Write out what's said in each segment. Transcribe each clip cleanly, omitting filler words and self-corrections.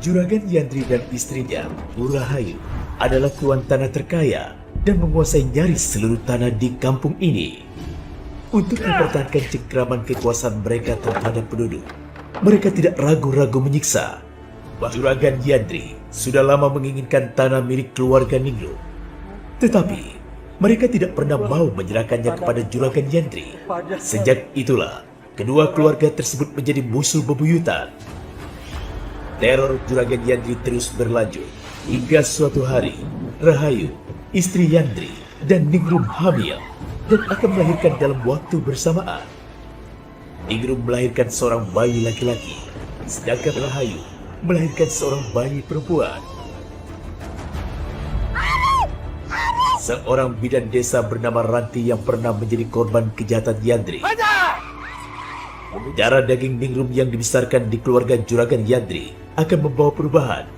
Juragan Yandri dan istrinya, Bu Rahayu, adalah tuan tanah terkaya dan menguasai nyaris seluruh tanah di kampung ini. Untuk mempertahankan cengkraman kekuasaan mereka terhadap penduduk, mereka tidak ragu-ragu menyiksa. Juragan Yandri sudah lama menginginkan tanah milik keluarga Ningrum. Tetapi, mereka tidak pernah mau menyerahkannya kepada Juragan Yandri. Sejak itulah, kedua keluarga tersebut menjadi musuh bebuyutan. Teror Juragan Yandri terus berlanjut, hingga suatu hari, Rahayu, istri Yandri, dan Ningrum hamil, dan akan melahirkan dalam waktu bersamaan. Ningrum melahirkan seorang bayi laki-laki, sedangkan Rahayu melahirkan seorang bayi perempuan. Seorang bidan desa bernama Ranti yang pernah menjadi korban kejahatan Yandri. Darah daging Ningrum yang dibesarkan di keluarga Juragan Yandri akan membawa perubahan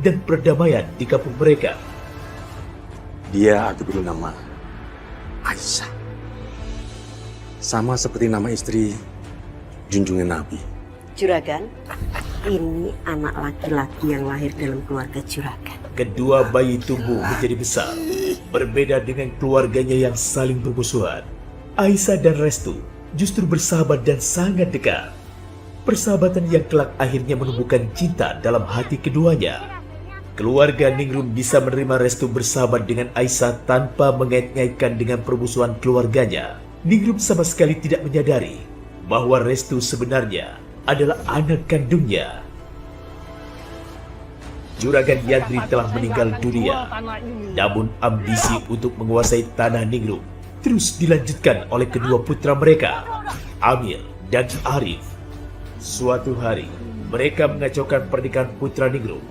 dan perdamaian di kampung mereka. Dia diberi nama Aisyah. Sama seperti nama istri junjungan Nabi. Juragan, ini anak laki-laki yang lahir dalam keluarga Juragan. Kedua bayi tumbuh menjadi besar, berbeda dengan keluarganya yang saling bermusuhan. Aisyah dan Restu justru bersahabat dan sangat dekat. Persahabatan yang kelak akhirnya menumbuhkan cinta dalam hati keduanya. Keluarga Ningrum bisa menerima Restu bersahabat dengan Aisyah tanpa mengait-ngaitkan dengan permusuhan keluarganya. Ningrum sama sekali tidak menyadari bahwa Restu sebenarnya adalah anak kandungnya. Juragan Yandri telah meninggal dunia, namun ambisi untuk menguasai tanah Ningrum terus dilanjutkan oleh kedua putra mereka, Amir dan Arif. Suatu hari, mereka mengacaukan pernikahan putra Ningrum,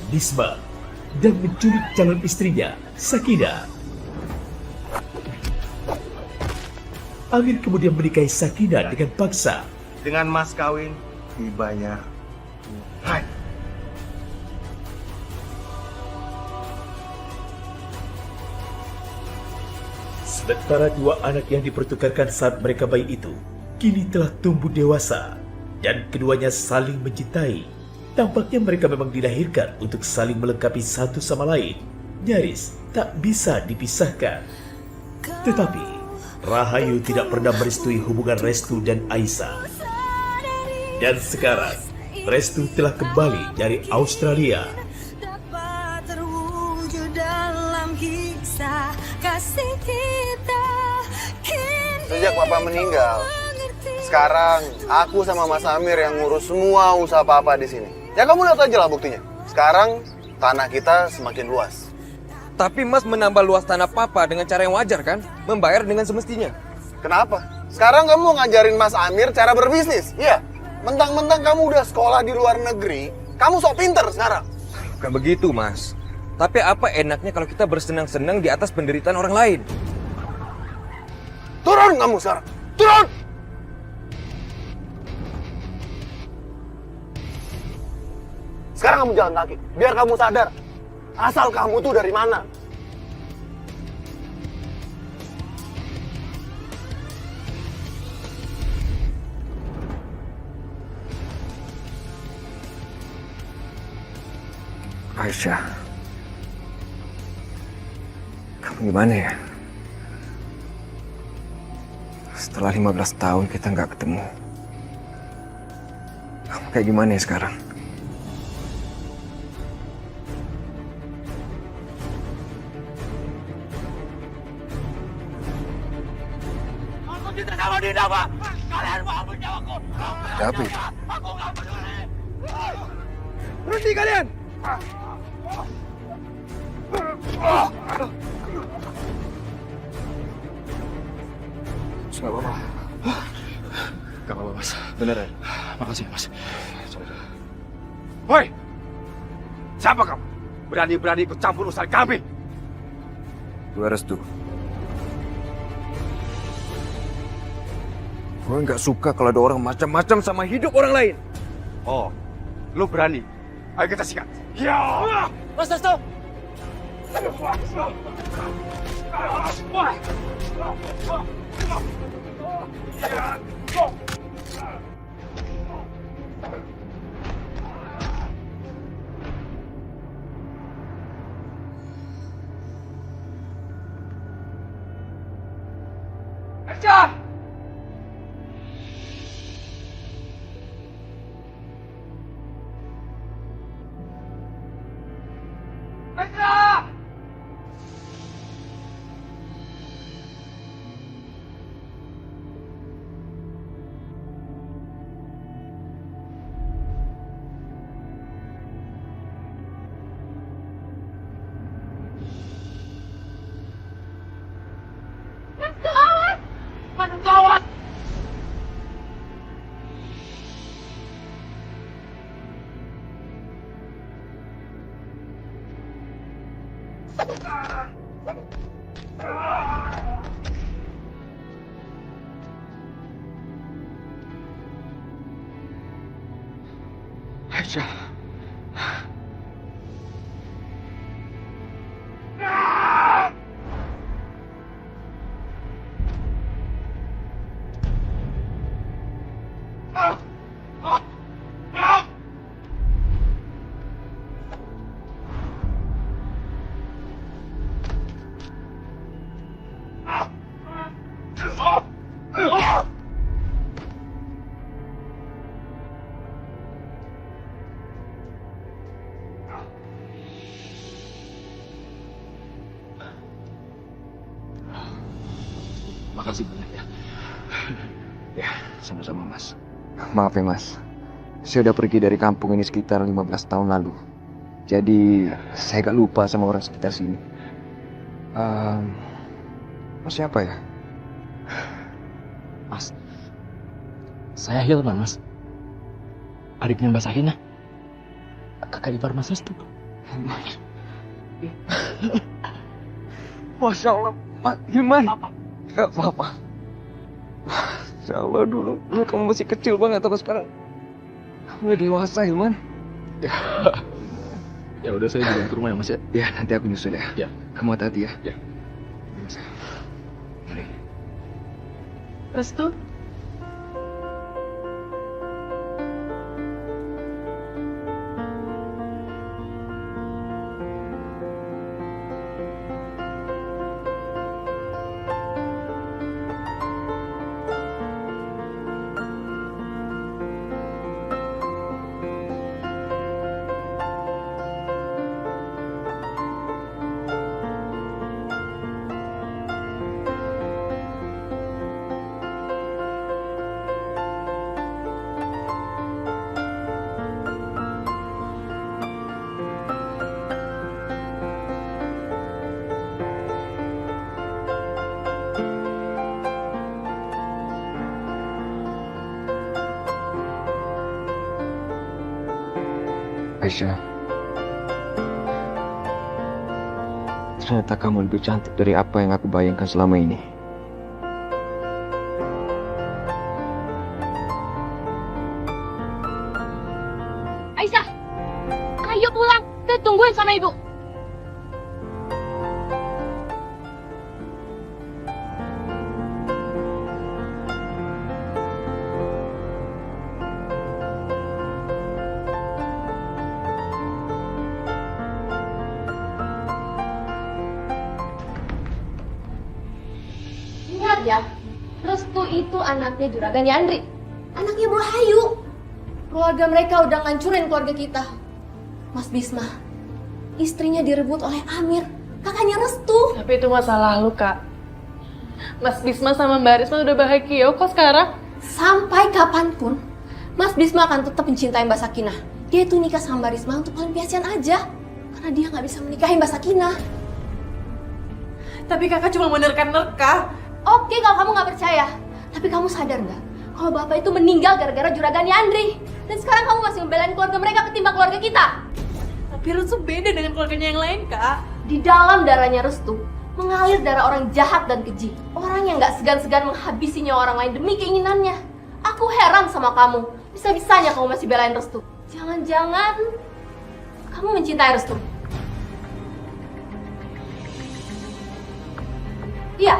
Bisma, dan menculik calon istrinya, Sakinah. Amir kemudian menikahi Sakinah dengan paksa. Dengan mas kawin, tibanya. Hai. Sementara dua anak yang dipertukarkan saat mereka bayi itu, kini telah tumbuh dewasa, dan keduanya saling mencintai. Tampaknya mereka memang dilahirkan untuk saling melengkapi satu sama lain, nyaris tak bisa dipisahkan. Tetapi, Rahayu tidak pernah merestui hubungan Restu dan Aisyah. Dan sekarang, Restu telah kembali dari Australia. Dapat terwujud dalam kisah kasih kita. Sejak papa meninggal, sekarang aku sama Mas Amir yang ngurus semua usaha papa di sini. Ya kamu lihat aja lah buktinya. Sekarang tanah kita semakin luas. Tapi Mas menambah luas tanah papa dengan cara yang wajar kan? Membayar dengan semestinya. Kenapa? Sekarang kamu ngajarin Mas Amir cara berbisnis. Iya. Mentang-mentang kamu udah sekolah di luar negeri, kamu sok pinter sekarang. Bukan begitu, Mas. Tapi apa enaknya kalau kita bersenang-senang di atas penderitaan orang lain? Turun kamu sekarang. Turun! Sekarang kamu jalan kaki, biar kamu sadar. Asal kamu tuh dari mana? Aisyah, kamu gimana ya? Setelah 15 tahun kita nggak ketemu. Kamu kayak gimana ya sekarang? Aku cinta sama Dinda, Pak. Kalian mau menjawabku. Ada apa itu? Aku nggak peduli. Berhenti kalian! Gak apa-apa. Gak apa-apa, Mas. Beneran. Makasih, Mas. Hoi! Siapa kamu? Berani-berani ikut campur urusan kami. Gue Restu. Gue nggak suka kalau ada orang macam-macam sama hidup orang lain. Oh, lu berani? Ayo kita sikat. Ya! Mas Restu! Aisyah! Aisyah! Aisyah. Makasih banyak ya. Ya, sama-sama Mas. Maaf ya Mas, saya udah pergi dari kampung ini sekitar 15 tahun lalu. Jadi saya gak lupa sama orang sekitar sini. Mas siapa ya? Mas, saya Hilman, Mas. Adiknya Mbak Sakina. Kakak ipar Mas Restu. Masya Allah, Mas Hilman. Gak apa-apa. Masya Allah, dulu kamu masih kecil banget, tapi sekarang kamu udah dewasa, Hilman. Ya udah, saya jalan ke rumah ya Mas ya. Ya, nanti aku nyusul ya. Ya. Kamu hati-hati ya. Ya. Mari. Restu? Aisyah, ternyata kamu lebih cantik dari apa yang aku bayangkan selama ini. Aisyah, ayo pulang. Kita tungguin sama ibu. Ingat ya, Restu itu anaknya Juragan Yandri. Anaknya Bu Hayu. Keluarga mereka udah ngancurin keluarga kita. Mas Bisma, istrinya direbut oleh Amir, kakaknya Restu. Tapi itu masa lalu, Kak. Mas Bisma sama Mbak Risma udah bahagia kok sekarang. Sampai kapanpun, Mas Bisma akan tetap mencintai Mbak Sakinah. Dia itu nikah sama Mbak Risma untuk pelampiasan aja. Karena dia nggak bisa menikahi Mbak Sakinah. Tapi kakak cuma menerka-nerka. Oke, kalau kamu nggak percaya. Tapi kamu sadar nggak? Kalau bapak itu meninggal gara-gara Juragan Yandri. Dan sekarang kamu masih membelain keluarga mereka ketimbang keluarga kita. Tapi Restu beda dengan keluarganya yang lain, Kak. Di dalam darahnya Restu mengalir darah orang jahat dan keji. Orang yang nggak segan-segan menghabisi nyawa orang lain demi keinginannya. Aku heran sama kamu. Bisa-bisanya kamu masih belain Restu. Jangan-jangan kamu mencintai Restu. Iya.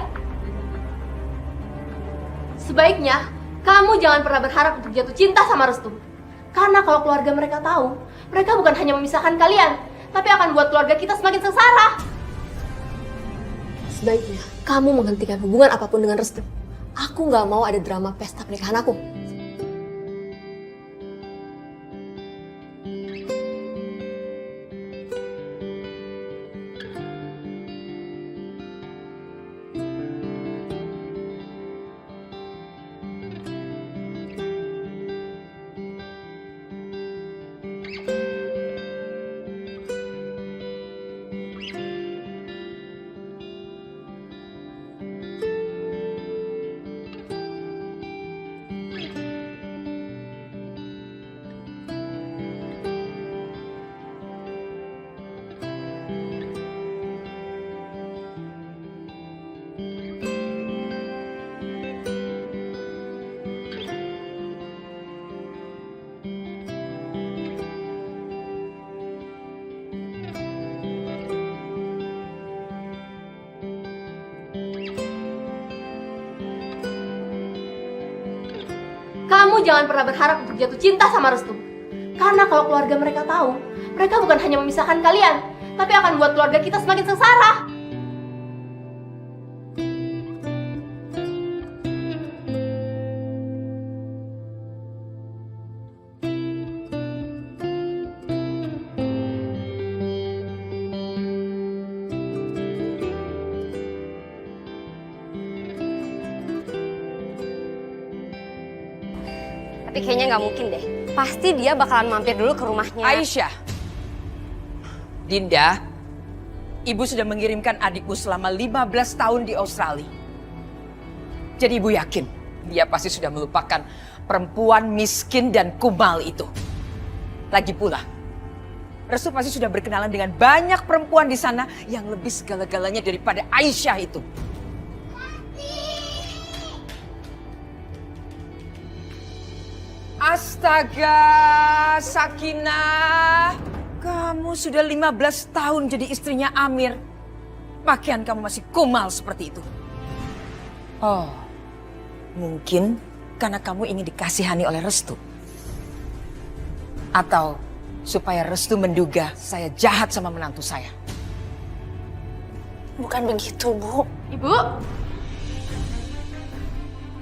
Sebaiknya kamu jangan pernah berharap untuk jatuh cinta sama Restu. Karena kalau keluarga mereka tahu, mereka bukan hanya memisahkan kalian, tapi akan buat keluarga kita semakin sengsara. Sebaiknya kamu menghentikan hubungan apapun dengan Restu. Aku nggak mau ada drama pesta pernikahan aku. Kamu jangan pernah berharap untuk jatuh cinta sama Restu. Karena kalau keluarga mereka tahu, mereka bukan hanya memisahkan kalian, tapi akan membuat keluarga kita semakin sengsara. Tapi kayaknya nggak mungkin deh. Pasti dia bakalan mampir dulu ke rumahnya. Aisyah, Dinda, ibu sudah mengirimkan adikmu selama 15 tahun di Australia. Jadi ibu yakin dia pasti sudah melupakan perempuan miskin dan kumal itu. Lagi pula, Restu pasti sudah berkenalan dengan banyak perempuan di sana yang lebih segala-galanya daripada Aisyah itu. Astaga, Sakinah, kamu sudah 15 tahun jadi istrinya Amir. Pakaian kamu masih kumal seperti itu. Oh, mungkin karena kamu ingin dikasihani oleh Restu. Atau supaya Restu menduga saya jahat sama menantu saya. Bukan begitu, Bu. Ibu?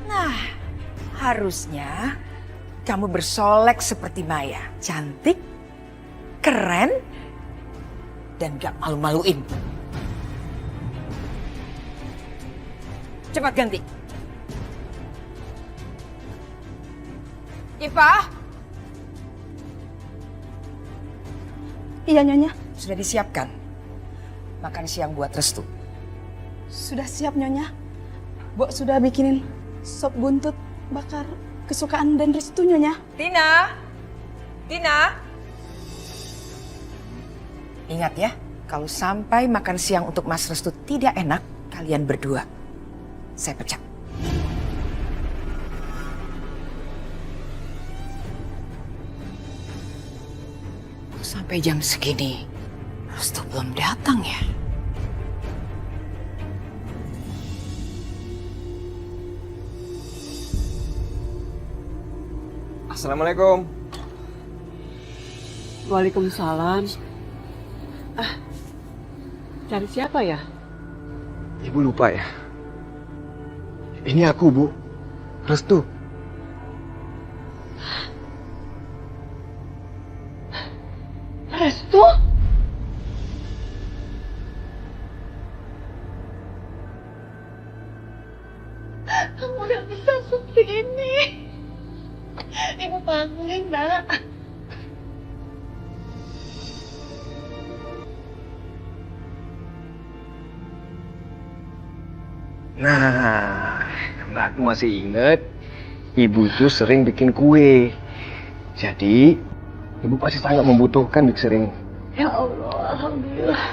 Nah, harusnya kamu bersolek seperti Maya. Cantik, keren, dan gak malu-maluin. Cepat ganti. Ipah? Iya, Nyonya. Sudah disiapkan makan siang buat Restu. Sudah siap, Nyonya. Bok sudah bikinin sop buntut bakar kesukaan dan Restu, Nyonya. Tina! Tina! Ingat ya, kalau sampai makan siang untuk Mas Restu tidak enak, kalian berdua saya pecat. Sampai jam segini, Restu belum datang ya? Assalamualaikum. Waalaikumsalam. Cari siapa ya? Ibu lupa ya? Ini aku, Bu. Restu. Restu? Kamu udah bisa seperti ini. Ibu panggil, Nak. Nah, aku masih inget. Ibu tuh sering bikin kue. Jadi, ibu pasti sangat membutuhkan mixer ini. Ya Allah, alhamdulillah.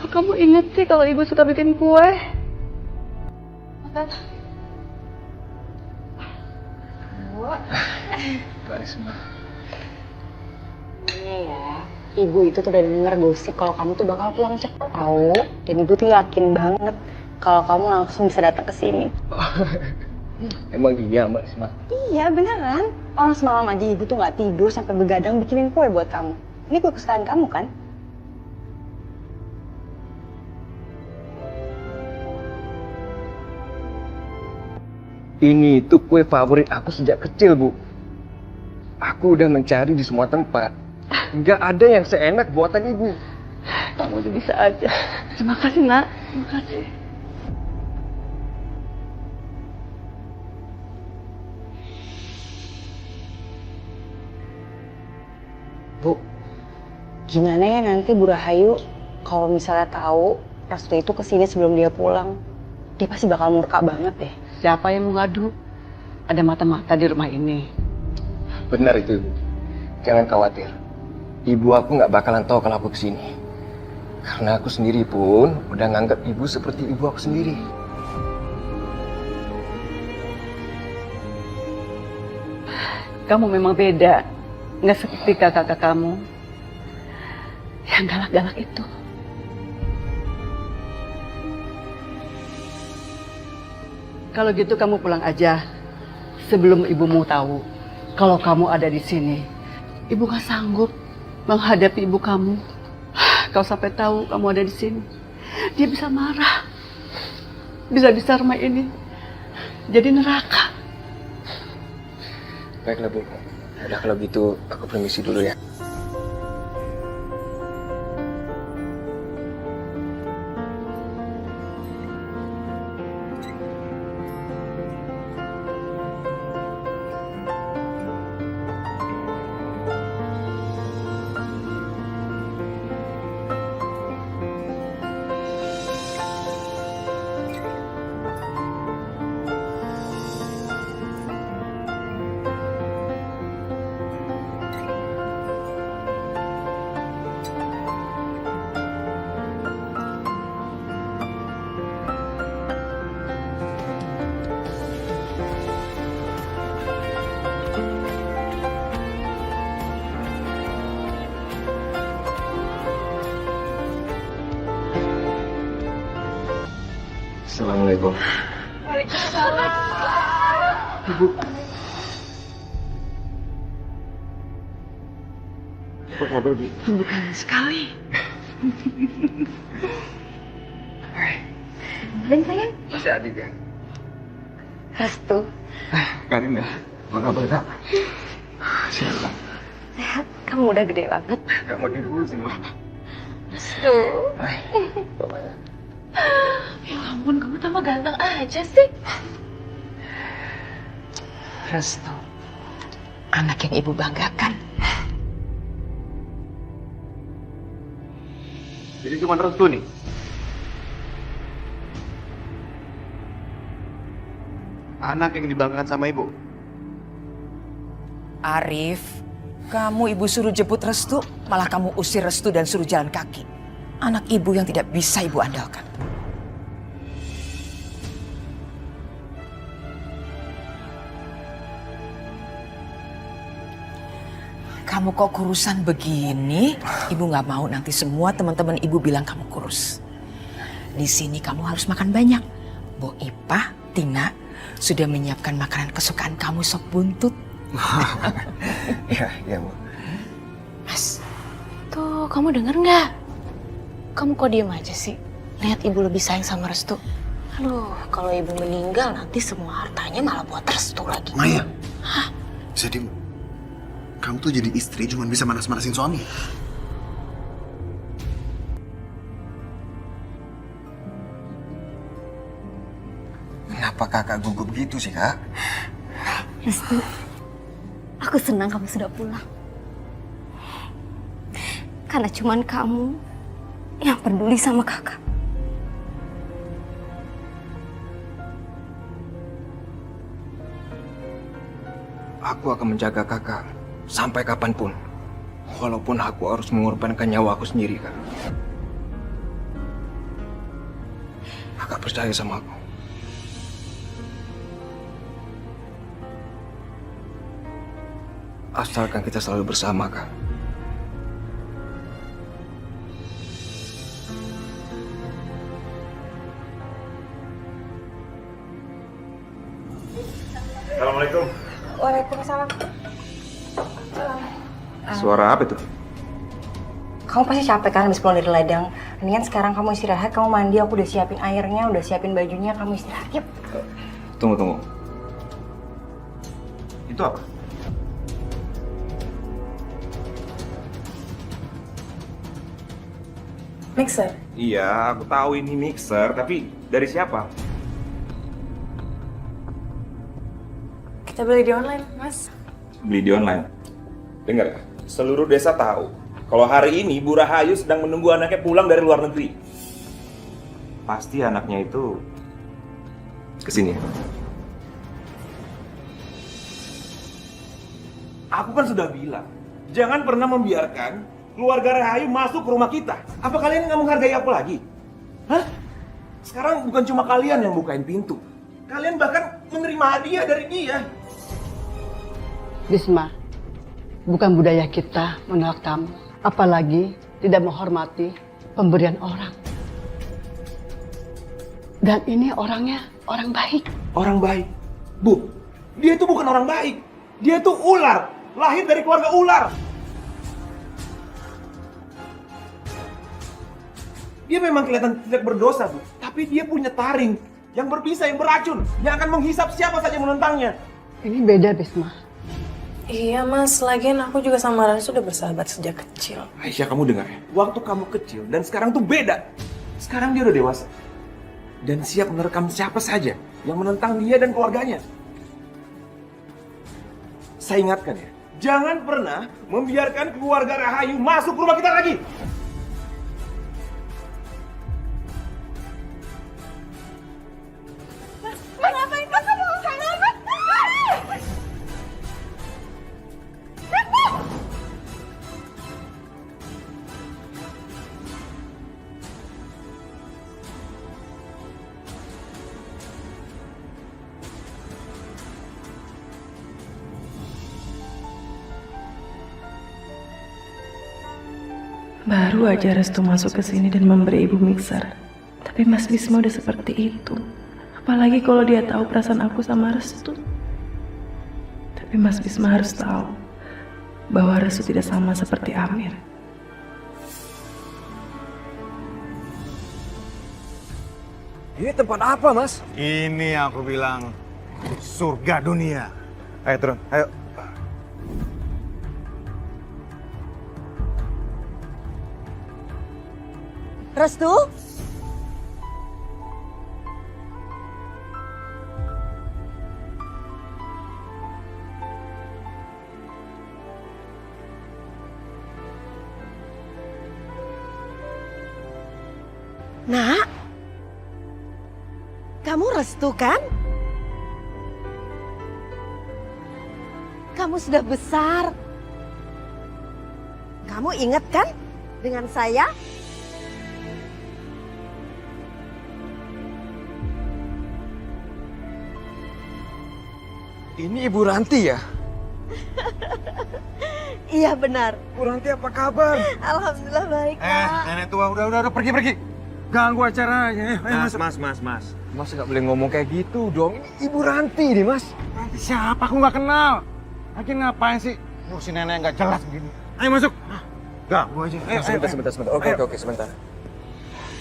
Kok kamu inget sih kalau ibu suka bikin kue? Makan. Karisma. Iya, ibu itu tuh udah denger gosip kalau kamu tuh bakal pulang cepet tahu. Dan ibu tuh yakin banget kalau kamu langsung bisa datang ke sini. Emang iya, Mbak Risma? Iya, beneran. Orang semalam aja ibu tuh nggak tidur sampai begadang bikinin kue buat kamu. Ini kue kesukaan kamu kan? Ini itu kue favorit aku sejak kecil, Bu. Aku udah mencari di semua tempat. Nggak ada yang seenak buatan Ibu. Kamu tuh bisa aja. Terima kasih, Nak. Terima kasih. Bu, gimana ya nanti Bu Rahayu kalau misalnya tahu Restu itu kesini sebelum dia pulang? Dia pasti bakal murka banget deh. Siapa yang mau ngadu? Ada mata-mata di rumah ini. Benar itu, Ibu. Jangan khawatir. Ibu aku nggak bakalan tahu kalau aku kesini. Karena aku sendiri pun udah nganggap Ibu seperti ibu aku sendiri. Kamu memang beda. Nggak seperti kakak-kakak kamu yang galak-galak itu. Kalau gitu kamu pulang aja sebelum ibumu tahu kalau kamu ada di sini. Ibu nggak sanggup menghadapi ibu kamu. Kalau sampai tahu kamu ada di sini, dia bisa marah. Bisa-bisa rumah ini jadi neraka. Baiklah, Bu. Udah kalau gitu aku permisi dulu ya. Assalamualaikum. Waalaikumsalam. Ibu. Apa kabar, Bu? Bukan sekali. Dan sayang, Masih adik ya? Restu. Karin ya? Apa kabar, Kak? Siapa? Sehat, kamu udah gede banget. Gak mau dulu sih, Bu. Restu. Ya ampun, kamu tambah ganteng aja sih. Restu, anak yang ibu banggakan. Jadi cuma Restu nih? Anak yang dibanggakan sama ibu? Arif, kamu ibu suruh jemput Restu, malah kamu usir Restu dan suruh jalan kaki. Anak ibu yang tidak bisa ibu andalkan. Kamu kok kurusan begini? Ibu nggak mau nanti semua teman-teman ibu bilang kamu kurus. Di sini kamu harus makan banyak. Bu Ipah, Tina sudah menyiapkan makanan kesukaan kamu, sop buntut. Iya, Bu. Mas, tuh kamu denger nggak? Kamu kok diem aja sih? Lihat ibu lebih sayang sama Restu. Aduh, kalau ibu meninggal nanti semua hartanya malah buat Restu lagi. Maya. Hah? Jadi kamu tuh jadi istri cuma bisa manas-manasin suami. Kenapa kakak gugup gitu sih, Kak? Restu, aku senang kamu sudah pulang. Karena cuman kamu yang peduli sama kakak. Aku akan menjaga kakak sampai kapanpun. Walaupun aku harus mengorbankan nyawa aku sendiri, Kak. Kakak percaya sama aku. Asalkan kita selalu bersama, Kak. Assalamualaikum. Waalaikumsalam. Suara apa itu? Kamu pasti capek kan habis pulang dari ladang. Mendingan sekarang kamu istirahat, kamu mandi, aku udah siapin airnya, udah siapin bajunya, kamu istirahat. Yuk. Tunggu. Itu apa? Mixer. Iya, aku tahu ini mixer, tapi dari siapa? Kita beli di online, Mas. Beli di online. Dengar, seluruh desa tahu kalau hari ini Bu Rahayu sedang menunggu anaknya pulang dari luar negeri. Pasti anaknya itu kesini. Aku kan sudah bilang, jangan pernah membiarkan keluarga Rahayu masuk ke rumah kita. Apa kalian nggak menghargai aku lagi? Hah? Sekarang bukan cuma kalian yang bukain pintu. Kalian bahkan menerima hadiah dari dia. Bisma, bukan budaya kita menolak tamu, apalagi tidak menghormati pemberian orang. Dan ini orangnya orang baik. Orang baik? Bu, dia itu bukan orang baik. Dia itu ular, lahir dari keluarga ular. Dia memang kelihatan tidak berdosa, Bu. Tapi dia punya taring yang berbisa, yang beracun, yang akan menghisap siapa saja yang menentangnya. Ini beda, Bisma. Iya, Mas. Lagian aku juga sama Rani sudah bersahabat sejak kecil. Aisyah, kamu dengar ya? Waktu kamu kecil dan sekarang tuh beda. Sekarang dia udah dewasa. Dan siap menerkam siapa saja yang menentang dia dan keluarganya. Saya ingatkan ya, jangan pernah membiarkan keluarga Rahayu masuk ke rumah kita lagi. Baru aja Restu masuk ke sini dan memberi ibu mixer. Tapi Mas Bisma udah seperti itu. Apalagi kalau dia tahu perasaan aku sama Restu. Tapi Mas Bisma harus tahu bahwa Restu tidak sama seperti Amir. Ini tempat apa, Mas? Ini yang aku bilang surga dunia. Ayo turun, ayo. Restu? Nak? Kamu Restu kan? Kamu sudah besar. Kamu ingat kan dengan saya? Ini Ibu Ranti ya? Iya benar. Bu Ranti apa kabar? Alhamdulillah baik, Kak. Nenek tua udah pergi. Ganggu acaranya. Mas. Mas nggak boleh ngomong kayak gitu dong. Ini Ibu Ranti nih, Mas. Ranti siapa? Aku nggak kenal. Lagi ngapain sih? Ngurusin nenek nggak jelas begini. Ayo masuk. Ganggu aja. Ayo, Sebentar. Oke, sebentar.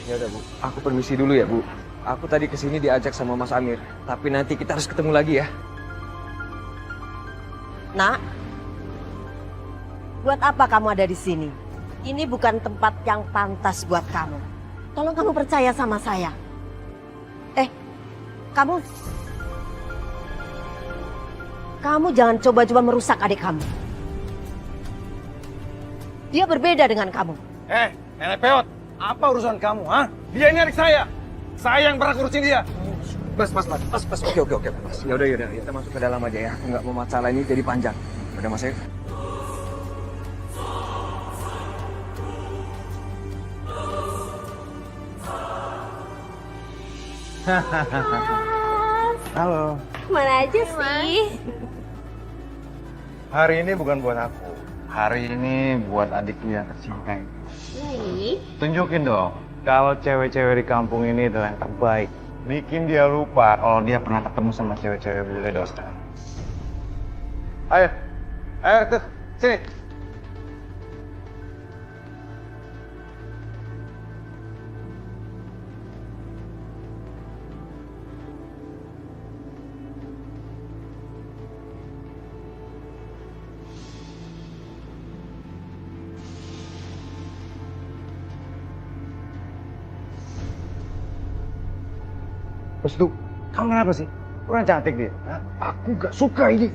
Ya udah, Bu. Aku permisi dulu ya, Bu. Aku tadi kesini diajak sama Mas Amir. Tapi nanti kita harus ketemu lagi ya. Nak, buat apa kamu ada di sini? Ini bukan tempat yang pantas buat kamu. Tolong kamu percaya sama saya. Kamu jangan coba-coba merusak adik kamu. Dia berbeda dengan kamu. Nenek peot. Apa urusan kamu, ha? Dia ini adik saya. Saya yang pernah ngurusin dia. Mas. Oke, Mas. Ya udah, kita masuk ke dalam aja ya. Aku nggak mau masalah ini jadi panjang. Udah, Mas ya. Halo. Kemana aja sih? Hari ini bukan buat aku. Hari ini buat adikku yang tercinta. Tunjukin dong. Kalau cewek-cewek di kampung ini adalah yang terbaik. Bikin dia lupa kalau dia pernah ketemu sama cewek-cewek berdosa. Ayo tuh, sini. Restu, kamu kenapa sih? Kurang cantik dia. Hah? Aku gak suka ini.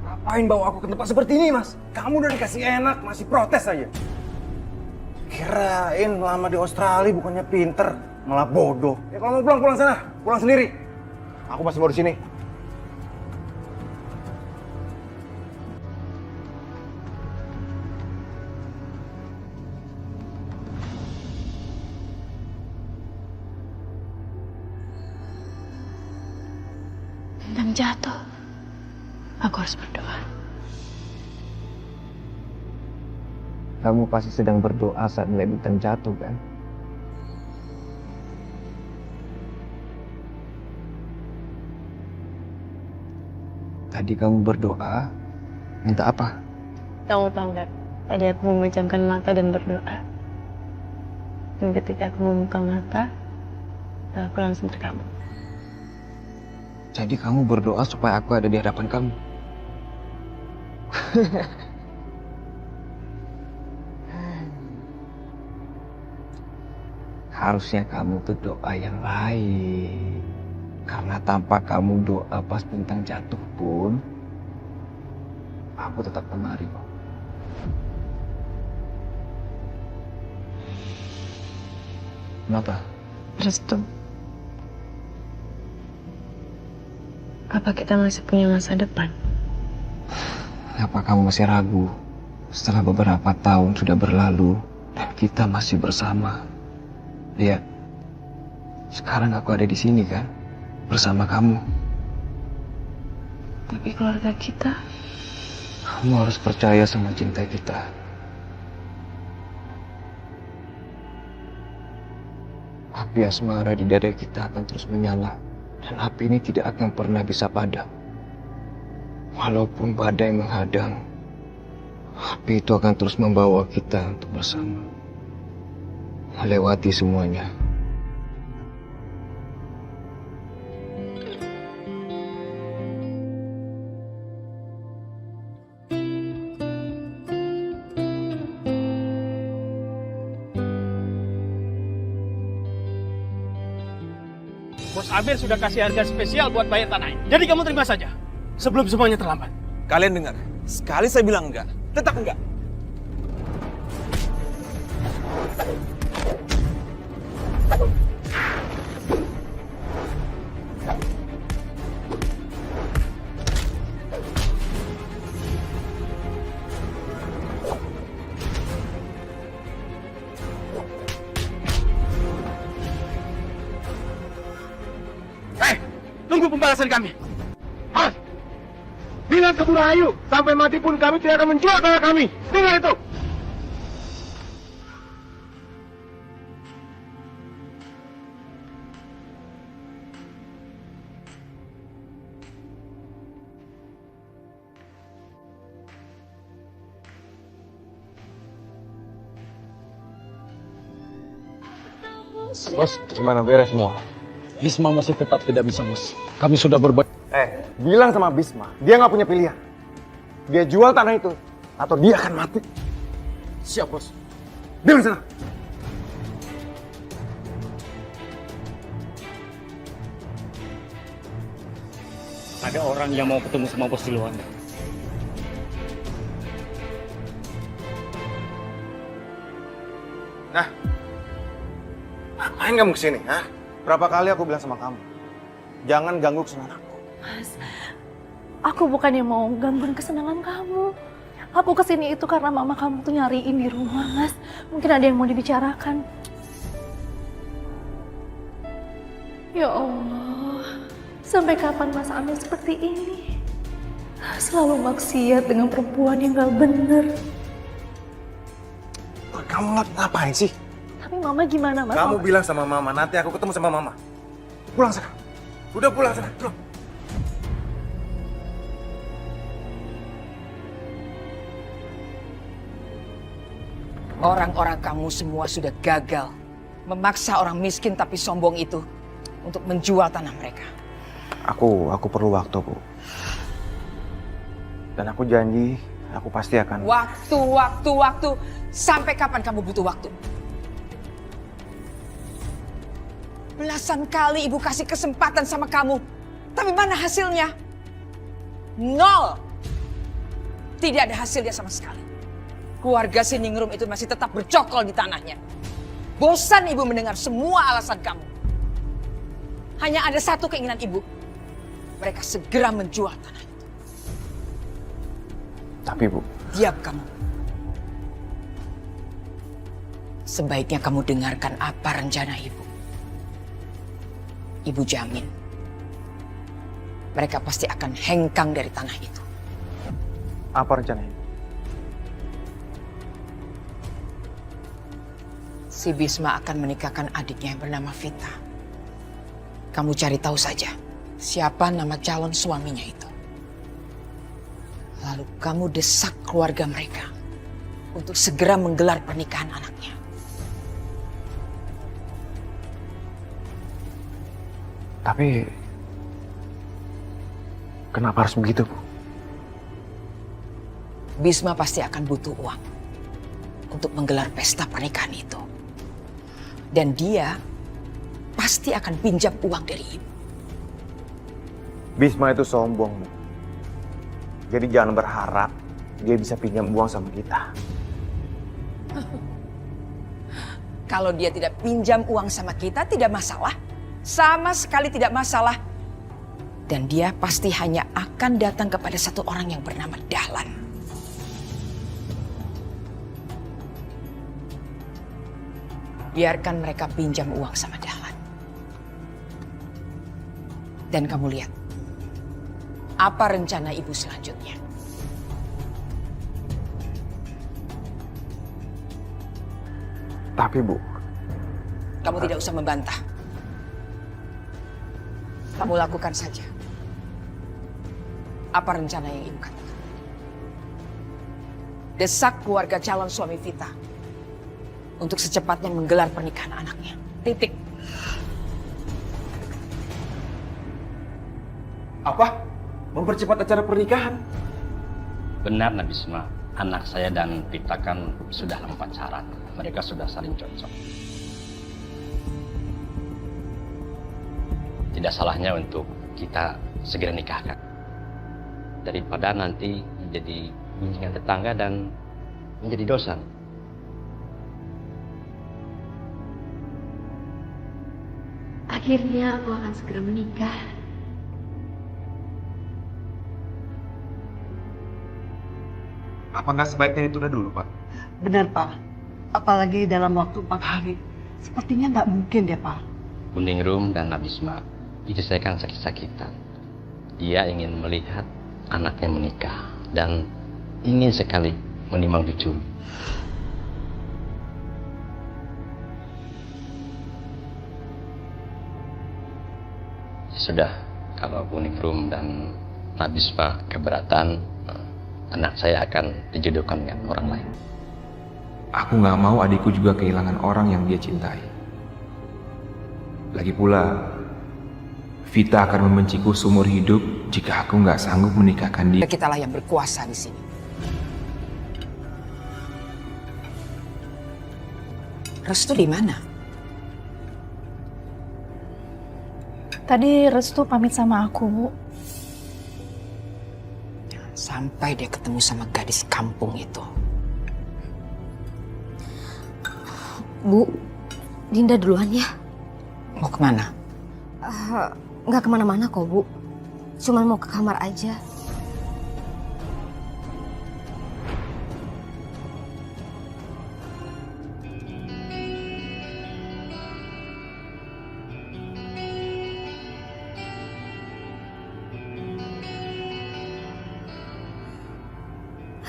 Ngapain bawa aku ke tempat seperti ini, Mas? Kamu udah dikasih enak, masih protes aja. Kirain lama di Australia bukannya pinter, malah bodoh. Ya kalau mau pulang, pulang sana. Pulang sendiri. Aku masih mau di sini. Bintang jatuh. Aku harus berdoa. Kamu pasti sedang berdoa saat melihat bintang jatuh, kan? Tadi kamu berdoa, minta apa? Kamu tahu nggak? Tadi aku memejamkan mata dan berdoa. Dan ketika aku membuka mata, aku langsung terkabur. Jadi kamu berdoa supaya aku ada di hadapan kamu. Harusnya kamu tuh doa yang baik. Karena tanpa kamu doa pas bintang jatuh pun, aku tetap kemari kok. Kenapa? Restu. Apa kita masih punya masa depan? Apa kamu masih ragu? Setelah beberapa tahun sudah berlalu dan kita masih bersama. Lihat, sekarang aku ada di sini kan, bersama kamu. Tapi keluarga kita, Kamu harus percaya sama cinta kita. Api asmara di dada kita akan terus menyala. Dan api ini tidak akan pernah bisa padam. Walaupun badai menghadang, api itu akan terus membawa kita untuk bersama. Melewati semuanya. Bos Amir sudah kasih harga spesial buat bayar tanahnya. Jadi kamu terima saja. Sebelum semuanya terlambat. Kalian dengar? Sekali saya bilang enggak, tetap enggak. Tunggu pembalasan kami. Mas, bilang ke Bu Rahayu, sampai mati pun kami tidak akan menjual tanah kami. Dengar itu. Bos, gimana beres semua? Bisma masih tetap tidak bisa, Bos. Kami sudah berbuat. Bilang sama Bisma, dia nggak punya pilihan. Dia jual tanah itu, atau dia akan mati. Siap, Bos. Bilang sana. Ada orang yang mau ketemu sama Bos di luar. Nah, ngapain kamu kesini, ha? Berapa kali aku bilang sama kamu, jangan ganggu kesenangan aku. Mas, aku bukannya mau gangguin kesenangan kamu. Aku kesini itu karena mama kamu tuh nyariin di rumah, Mas. Mungkin ada yang mau dibicarakan. Ya Allah, sampai kapan Mas Amir seperti ini? Selalu maksiat dengan perempuan yang gak bener. Kamu ngapain sih? Tapi mama gimana, Mas? Kamu bilang sama mama, nanti aku ketemu sama mama. Pulang sana. Udah pulang sana, pulang. Orang-orang kamu semua sudah gagal memaksa orang miskin tapi sombong itu untuk menjual tanah mereka. Aku perlu waktu, Bu. Dan aku janji, aku pasti akan... Waktu. Sampai kapan kamu butuh waktu? Belasan kali ibu kasih kesempatan sama kamu. Tapi mana hasilnya? Nol. Tidak ada hasilnya sama sekali. Keluarga Siningrum itu masih tetap bercokol di tanahnya. Bosan ibu mendengar semua alasan kamu. Hanya ada satu keinginan ibu. Mereka segera menjual tanah itu. Tapi Bu... Diam kamu. Sebaiknya kamu dengarkan apa rencana ibu. Ibu jamin, mereka pasti akan hengkang dari tanah itu. Apa rencananya? Si Bisma akan menikahkan adiknya yang bernama Vita. Kamu cari tahu saja siapa nama calon suaminya itu. Lalu kamu desak keluarga mereka untuk segera menggelar pernikahan anaknya. Tapi... kenapa harus begitu, Bu? Bisma pasti akan butuh uang untuk menggelar pesta pernikahan itu. Dan dia pasti akan pinjam uang dari ibu. Bisma itu sombong, Bu. Jadi jangan berharap dia bisa pinjam uang sama kita. Kalau dia tidak pinjam uang sama kita, tidak masalah. Sama sekali tidak masalah. Dan dia pasti hanya akan datang kepada satu orang yang bernama Dahlan. Biarkan mereka pinjam uang sama Dahlan. Dan kamu lihat, apa rencana ibu selanjutnya? Tapi Bu... Kamu tidak usah membantah. Kamu lakukan saja apa rencana yang ibu katakan. Desak keluarga calon suami Vita untuk secepatnya menggelar pernikahan anaknya. Titik. Apa? Mempercepat acara pernikahan? Benar, Nabisma. Anak saya dan Vita kan sudah 4 syarat. Mereka sudah saling cocok. Tidak salahnya untuk kita segera nikahkan. Daripada nanti menjadi gunjingan tetangga dan menjadi dosa. Akhirnya aku akan segera menikah. Apa nggak sebaiknya ditunda dulu, Pak? Benar, Pak. Apalagi dalam waktu 4 hari. Sepertinya nggak mungkin deh, Pak. Kuningrum dan Nabisma diselesaikan sakit-sakitan. Dia ingin melihat anaknya menikah dan ingin sekali menimang cucu. Sudah, kalau Kuningrum dan Nabisma keberatan, anak saya akan dijodohkan dengan orang lain. Aku nggak mau adikku juga kehilangan orang yang dia cintai. Lagi pula, Vita akan membenciku seumur hidup jika aku nggak sanggup menikahkan dia. Kitalah yang berkuasa di sini. Restu di mana? Tadi Restu pamit sama aku, Bu. Sampai dia ketemu sama gadis kampung itu. Bu, Dinda duluan ya. Mau kemana? Nggak kemana-mana kok, Bu. Cuma mau ke kamar aja.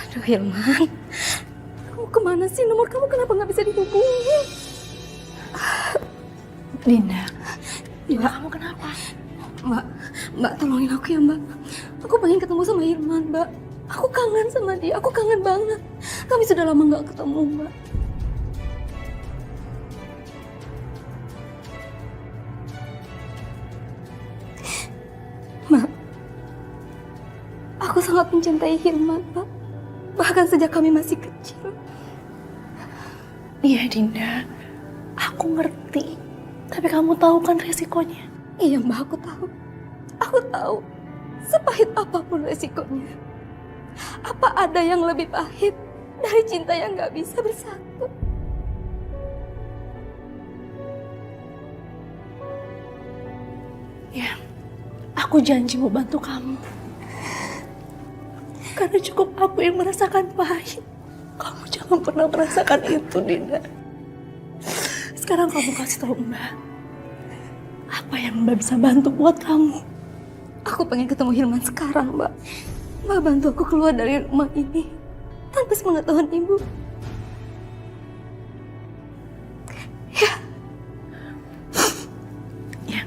Aduh, Hilman. Kamu kemana sih? Nomor kamu kenapa nggak bisa dihubungin? Dinda. Dinda, kamu kenapa? Mbak, tolongin aku ya, Mbak. Aku pengen ketemu sama Hilman, Mbak. Aku kangen sama dia, aku kangen banget. Kami sudah lama nggak ketemu, Mbak. Mbak, aku sangat mencintai Hilman, Mbak. Bahkan sejak kami masih kecil. Iya, Dinda. Aku ngerti. Tapi kamu tahu kan resikonya? Iya Mbak, aku tahu. Aku tahu. Sepahit apapun resikonya. Apa ada yang lebih pahit dari cinta yang gak bisa bersatu? Ya, aku janji mau bantu kamu. Karena cukup aku yang merasakan pahit. Kamu jangan pernah merasakan itu, Dinda. Sekarang kamu kasih tahu Mbak. Apa yang Mbak bisa bantu buat kamu? Aku pengen ketemu Hilman sekarang, Mbak. Mbak bantu aku keluar dari rumah ini tanpa sepengetahuan Ibu. Ya,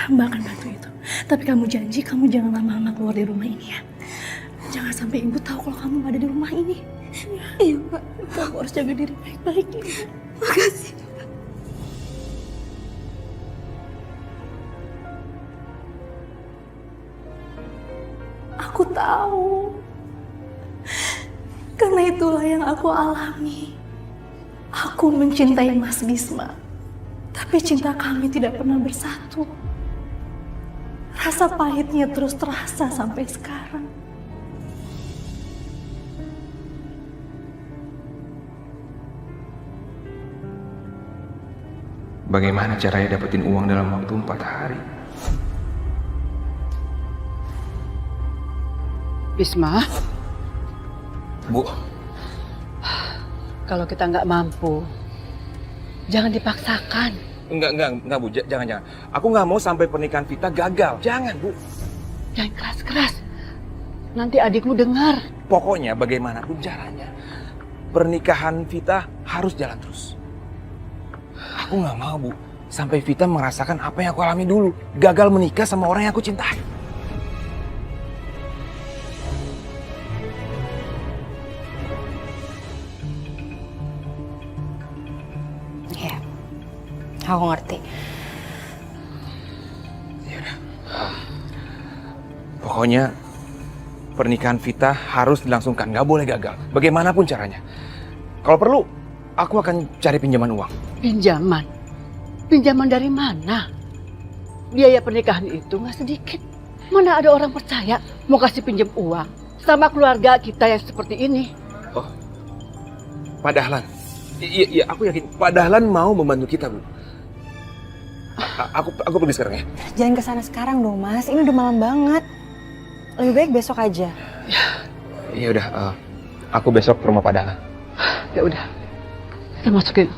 Mbak akan bantu itu. Tapi kamu janji kamu jangan lama-lama keluar dari rumah ini ya. Jangan sampai Ibu tahu kalau kamu ada di rumah ini. Iya, Mbak. Kamu harus jaga diri baik-baik ya. Makasih. Aku tahu. Karena itulah yang aku alami. Aku mencintai Mas Bisma. Tapi cinta kami tidak pernah bersatu. Rasa pahitnya terus terasa sampai sekarang. Bagaimana caranya dapetin uang dalam waktu 4 hari? Bisma, Bu, kalau kita nggak mampu, jangan dipaksakan. Enggak Bu, jangan. Aku nggak mau sampai pernikahan Vita gagal. Jangan Bu. Jangan keras-keras. Nanti adikmu dengar. Pokoknya bagaimanapun caranya, pernikahan Vita harus jalan terus. Aku nggak mau Bu, sampai Vita merasakan apa yang aku alami dulu. Gagal menikah sama orang yang aku cintai. Ya, aku ngerti. Pokoknya pernikahan Vita harus dilangsungkan, nggak boleh gagal. Bagaimanapun caranya. Kalau perlu, aku akan cari pinjaman uang. Pinjaman? Pinjaman dari mana? Biaya pernikahan itu nggak sedikit. Mana ada orang percaya mau kasih pinjam uang sama keluarga kita yang seperti ini? Oh, Pak Dahlan. Iya, aku yakin Pak Dahlan mau membantu kita, Bu. Aku pergi sekarang ya. Jangan kesana sekarang dong, Mas. Ini udah malam banget. Lebih baik besok aja. Ya udah, aku besok ke rumah Pak Dahlan. Ya udah, kita masukin.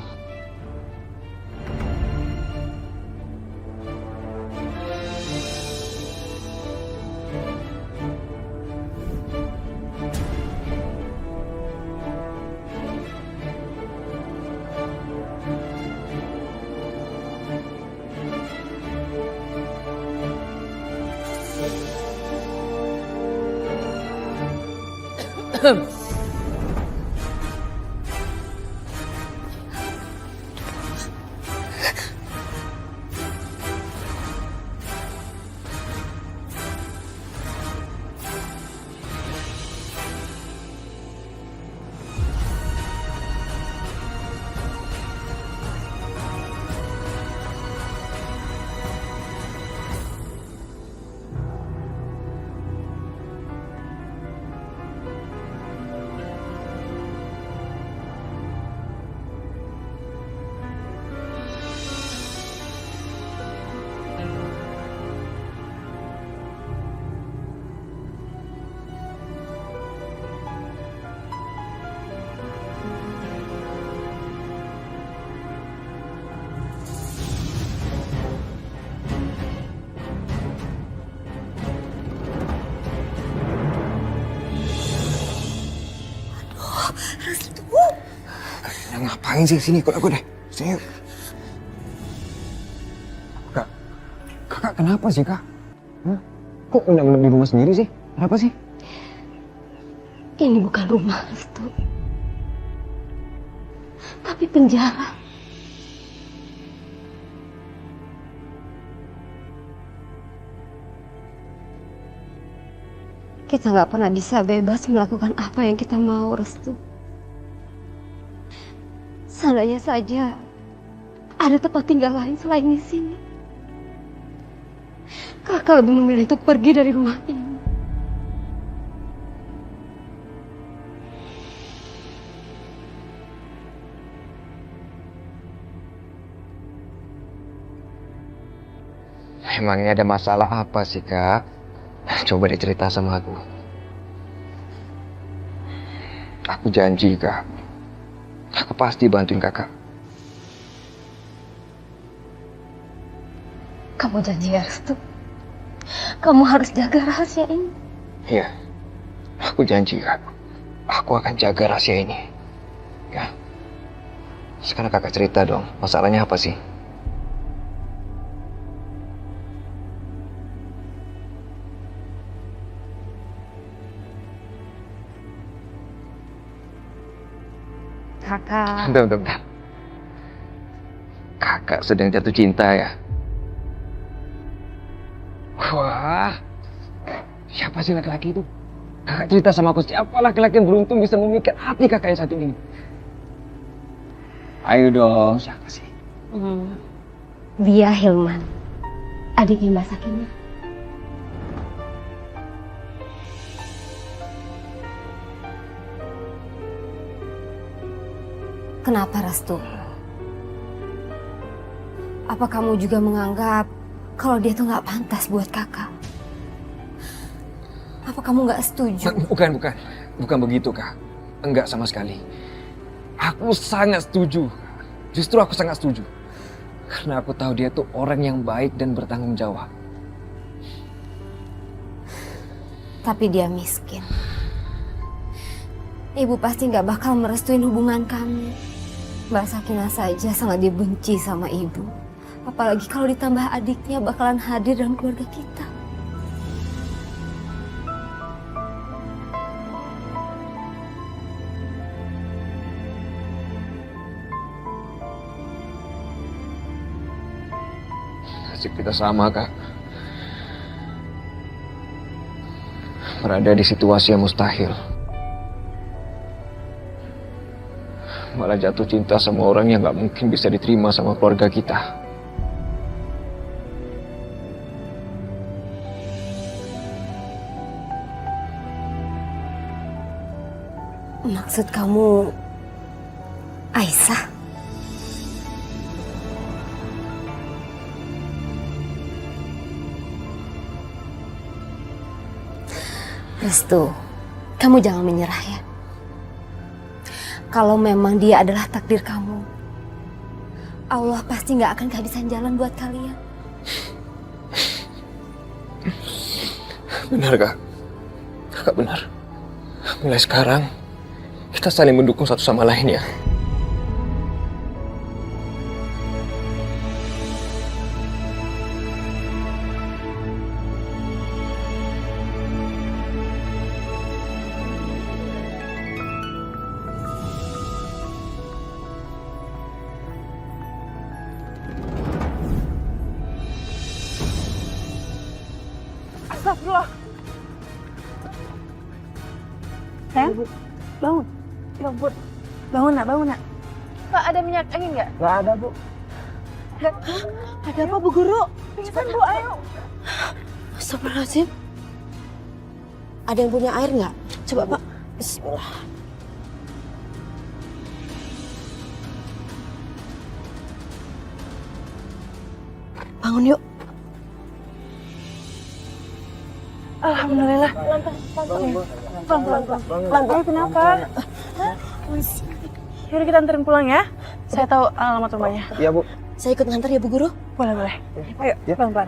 Ngapain sih sini? Ikut aku deh. Sini. Kakak kenapa sih, Kak? Hah? Kok nginep di rumah sendiri sih? Kenapa sih? Ini bukan rumah, Restu. Tapi penjara. Kita nggak pernah bisa bebas melakukan apa yang kita mau, Restu. Seandainya saja ada tempat tinggal lain selain di sini. Kakak lebih memilih untuk pergi dari rumah ini. Emangnya ada masalah apa sih, Kak? Coba deh cerita sama aku. Aku janji, Kak. Aku pasti bantuin Kakak. Kamu janji ya, Restu? Kamu harus jaga rahasia ini. Iya. Aku janji, Kak. Aku akan jaga rahasia ini. Ya. Sekarang Kakak cerita dong, masalahnya apa sih? Kakak. Bentar. Kakak sedang jatuh cinta ya? Wah, siapa sih laki-laki itu? Kakak cerita sama aku, siapa laki-laki yang beruntung bisa memikat hati kakak yang satu ini? Ayo dong, siapa sih? Dia Hilman, adiknya Mbak Sakinah. Kenapa, Restu? Apa kamu juga menganggap kalau dia tuh nggak pantas buat kakak? Apa kamu nggak setuju? Bukan begitu, Kak. Enggak sama sekali. Aku sangat setuju. Justru aku sangat setuju. Karena aku tahu dia tuh orang yang baik dan bertanggung jawab. Tapi dia miskin. Ibu pasti nggak bakal merestuin hubungan kami. Mbak Sakinah saja sangat dibenci sama ibu. Apalagi kalau ditambah adiknya bakalan hadir dalam keluarga kita. Nasib kita sama, Kak. Berada di situasi yang mustahil. Malah jatuh cinta sama orang yang gak mungkin bisa diterima sama keluarga kita. Maksud kamu Aisyah? Restu, kamu jangan menyerah ya. Kalau memang dia adalah takdir kamu, Allah pasti nggak akan kehabisan jalan buat kalian. Benar, Kak. Kakak benar. Mulai sekarang, kita saling mendukung satu sama lain ya. Astagfirullah. Sayang, bangun. Ya ampun. Bangun nak. Pak, ada minyak angin nggak? Nggak ada, Bu. Hah? Ada apa, Bu Guru? Cepat, Bu, ayo. Astagfirullahaladzim. Ada yang punya air nggak? Coba, Pak. Bismillah. Bangun yuk. Alhamdulillah. Pelan-pelan. Kenapa? Yaudah kita anterin pulang ya. Saya tahu alamat rumahnya. Iya, Bu. Saya ikut ngantar ya, Bu Guru. Boleh. Ayo, pelan-pelan.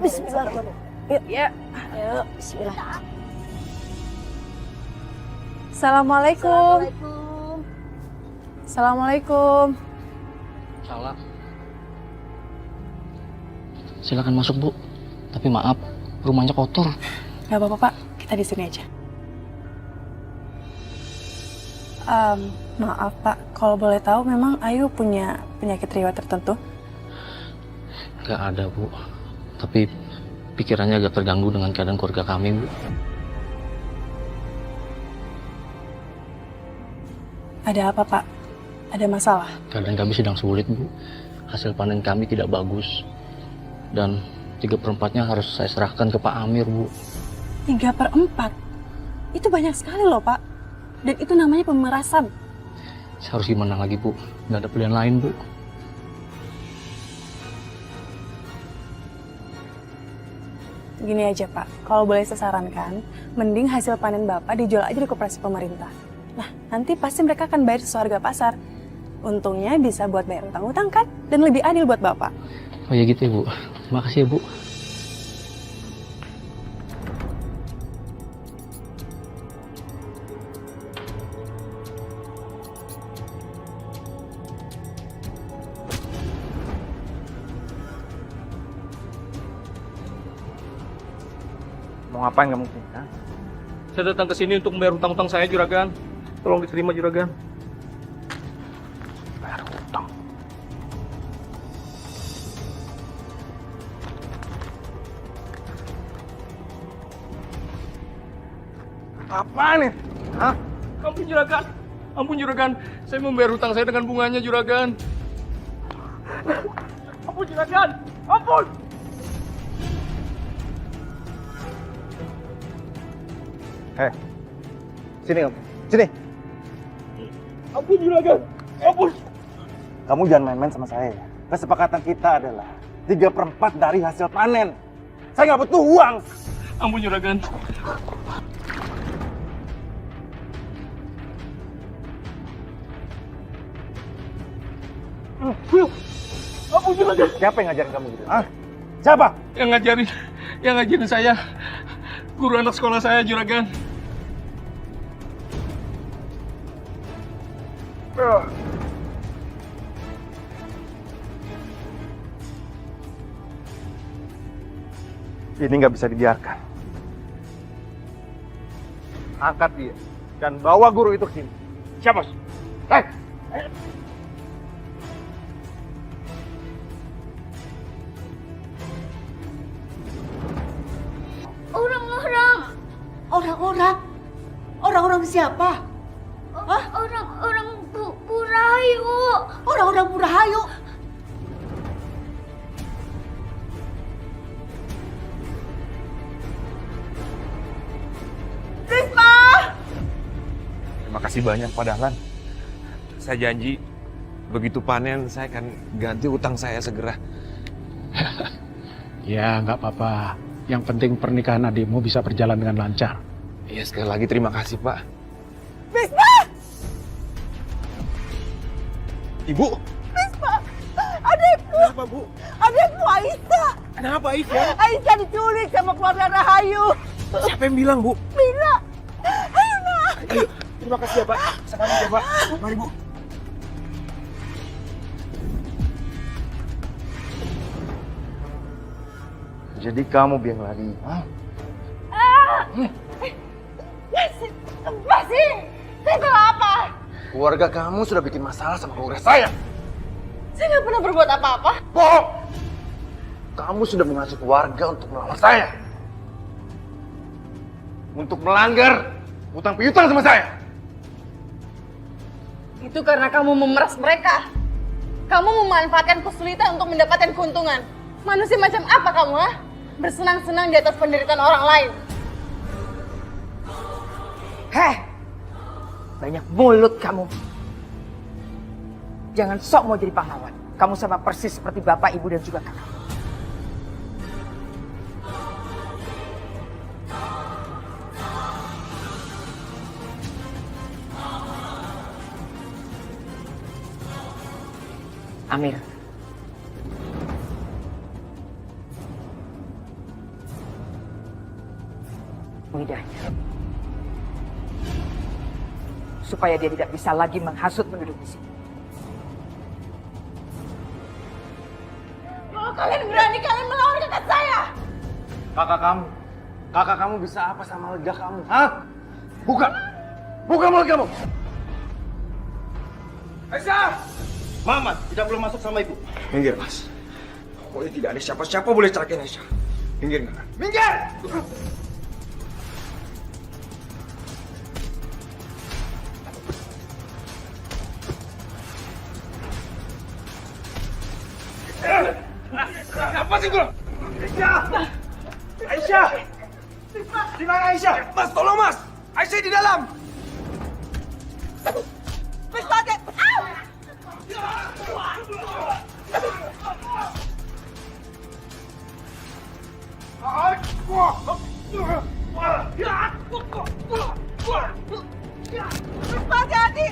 Bismillah. Yuk. Ayo, bismillah. Assalamualaikum. Assalamualaikum. Salam. Silakan masuk, Bu. Tapi maaf, rumahnya kotor. Gak apa-apa, Pak. Kita di sini aja. Maaf, Pak. Kalau boleh tahu, memang Ayu punya penyakit riwayat tertentu? Gak ada, Bu. Tapi pikirannya agak terganggu dengan keadaan keluarga kami, Bu. Ada apa, Pak? Ada masalah? Keadaan kami sedang sulit, Bu. hasil panen kami tidak bagus. Dan 3/4-nya harus saya serahkan ke Pak Amir, Bu. 3/4? Itu banyak sekali loh, Pak. Dan itu namanya pemerasan. Saya harus gimana lagi, Bu? Nggak ada pilihan lain, Bu. Gini aja, Pak. Kalau boleh saya sarankan, mending hasil panen Bapak dijual aja di koperasi pemerintah. Nah, nanti pasti mereka akan bayar sesuai harga pasar. Untungnya bisa buat bayar utang-utang kan? Dan lebih adil buat Bapak. Oh ya gitu ya, Bu. Makasih ya, Bu. Mau ngapain kamu? Saya datang ke sini untuk membayar utang-utang saya, Juragan. Tolong diterima, Juragan. Bayar utang. Apa nih? Hah? Ampun, Juragan. Ampun, Juragan. Saya mau bayar utang saya dengan bunganya, Juragan. Ampun, Juragan. Ampun. Hei, sini kamu, sini. Ampun, Juragan. Ampun. Kamu jangan main-main sama saya. Kesepakatan kita adalah 3/4 dari hasil panen. Saya nggak butuh uang. Ampun, Juragan. Ampun, Juragan. Siapa yang ngajarin kamu gitu? Hah? Siapa? Yang ngajarin saya. Guru anak sekolah saya, Juragan. Ini nggak bisa dibiarkan. Angkat dia dan bawa guru itu ke sini. Siapa? Orang-orang siapa? Orang-orang Burahayu. Orang-orang Burahayu. Risma! Terima kasih banyak Pak Dahlan. Saya janji begitu panen saya akan ganti utang saya segera. Ya, nggak apa-apa. Yang penting pernikahan adikmu bisa berjalan dengan lancar. Iya, sekali lagi terima kasih Pak. Risma! Ibu! Risma! Adikku! Kenapa, Bu? Adikku Aisyah! Kenapa Aisyah? Aisyah diculik sama keluarga Rahayu. Siapa yang bilang, Bu? Mira! Mira! Ayo, terima kasih ya Pak. Sekali ya Pak. Mari Bu. Jadi kamu biang lagi, hah? Masih! Saya salah apa? Keluarga kamu sudah bikin masalah sama keluarga saya. Saya nggak pernah berbuat apa-apa. Bohong! Kamu sudah mengasuh keluarga untuk melawan saya. Untuk melanggar utang piutang sama saya. Itu karena kamu memeras mereka. Kamu memanfaatkan kesulitan untuk mendapatkan keuntungan. Manusia macam apa kamu, ha? Bersenang-senang di atas penderitaan orang lain. Heh, banyak mulut kamu. Jangan sok mau jadi pahlawan. Kamu sama persis seperti bapak, ibu, dan juga kakak. Amir. Lidahnya. Supaya dia tidak bisa lagi menghasut penduduk di sini. Kalau kalian berani, kalian melawan kakak saya. Kakak kamu bisa apa sama lidah kamu, hah? Buka mulut kamu. Aisyah! Mamat tidak boleh masuk sama ibu. Minggir, Mas. Pokoknya tidak ada siapa-siapa boleh cerakin Aisyah. Minggir nggak? Minggir! Apa sih gua? Aisyah! Di mana Aisyah? Mas, tolong mas! Aisyah di dalam! Pistolet! Hati-hati!